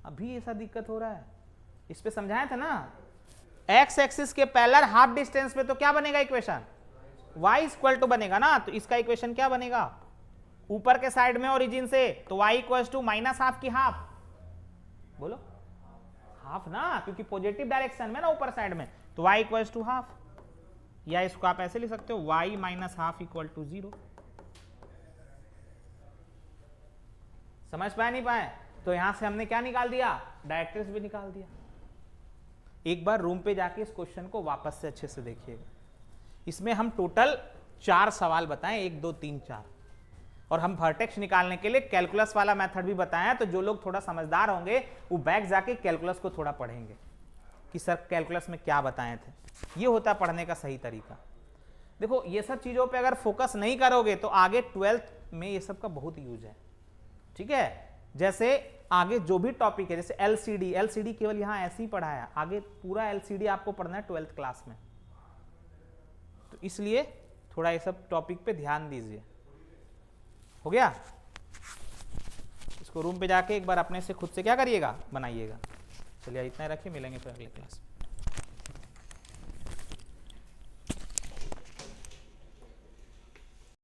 S1: अभी ऐसा दिक्कत हो रहा है, इस पे समझाया था ना। एक्स एक्सिस के पैरेलल हाफ डिस्टेंस पे तो क्या बनेगा इक्वेशन? वाई इक्वल टू बनेगा ना। तो इसका इक्वेशन क्या बनेगा? ऊपर के साइड में ओरिजिन से तो y इक्वल टू -हाफ की हाफ, बोलो हाफ ना, क्योंकि पॉजिटिव डायरेक्शन में ना ऊपर साइड में, तो y इक्वल टू हाफ। या इसको आप ऐसे लिख सकते हो y -हाफ इक्वल टू 0। समझ पाए नहीं पाए? तो यहां से हमने क्या निकाल दिया? डायरेक्ट्रिक्स भी निकाल दिया। एक बार रूम पे जाके इस क्वेश्चन को वापस से अच्छे से देखिएगा। इसमें हम टोटल 4 सवाल बताएं, 1 2 3 4, और हम वर्टेक्स निकालने के लिए कैलकुलस वाला मेथड भी बताया। तो जो लोग थोड़ा समझदार होंगे वो बैक जाके कैलकुलस को थोड़ा पढ़ेंगे कि सर कैलकुलस में क्या बताए थे। ये होता है पढ़ने का सही तरीका। देखो ये सब चीजों पे अगर फोकस नहीं करोगे तो आगे 12th में ये सब का बहुत यूज है, ठीक है। जैसे आगे जो भी टॉपिक है, जैसे एलसीडी केवल यहां ऐसे ही पढ़ाया, आगे पूरा एलसीडी आपको पढ़ना है 12th क्लास में। तो इसलिए थोड़ा ये सब टॉपिक पे ध्यान दीजिए। हो गया? इसको रूम पे जाके एक बार अपने से खुद से क्या करिएगा, बनाइएगा। चलिए इतना रखिए, मिलेंगे फिर अगले क्लास में।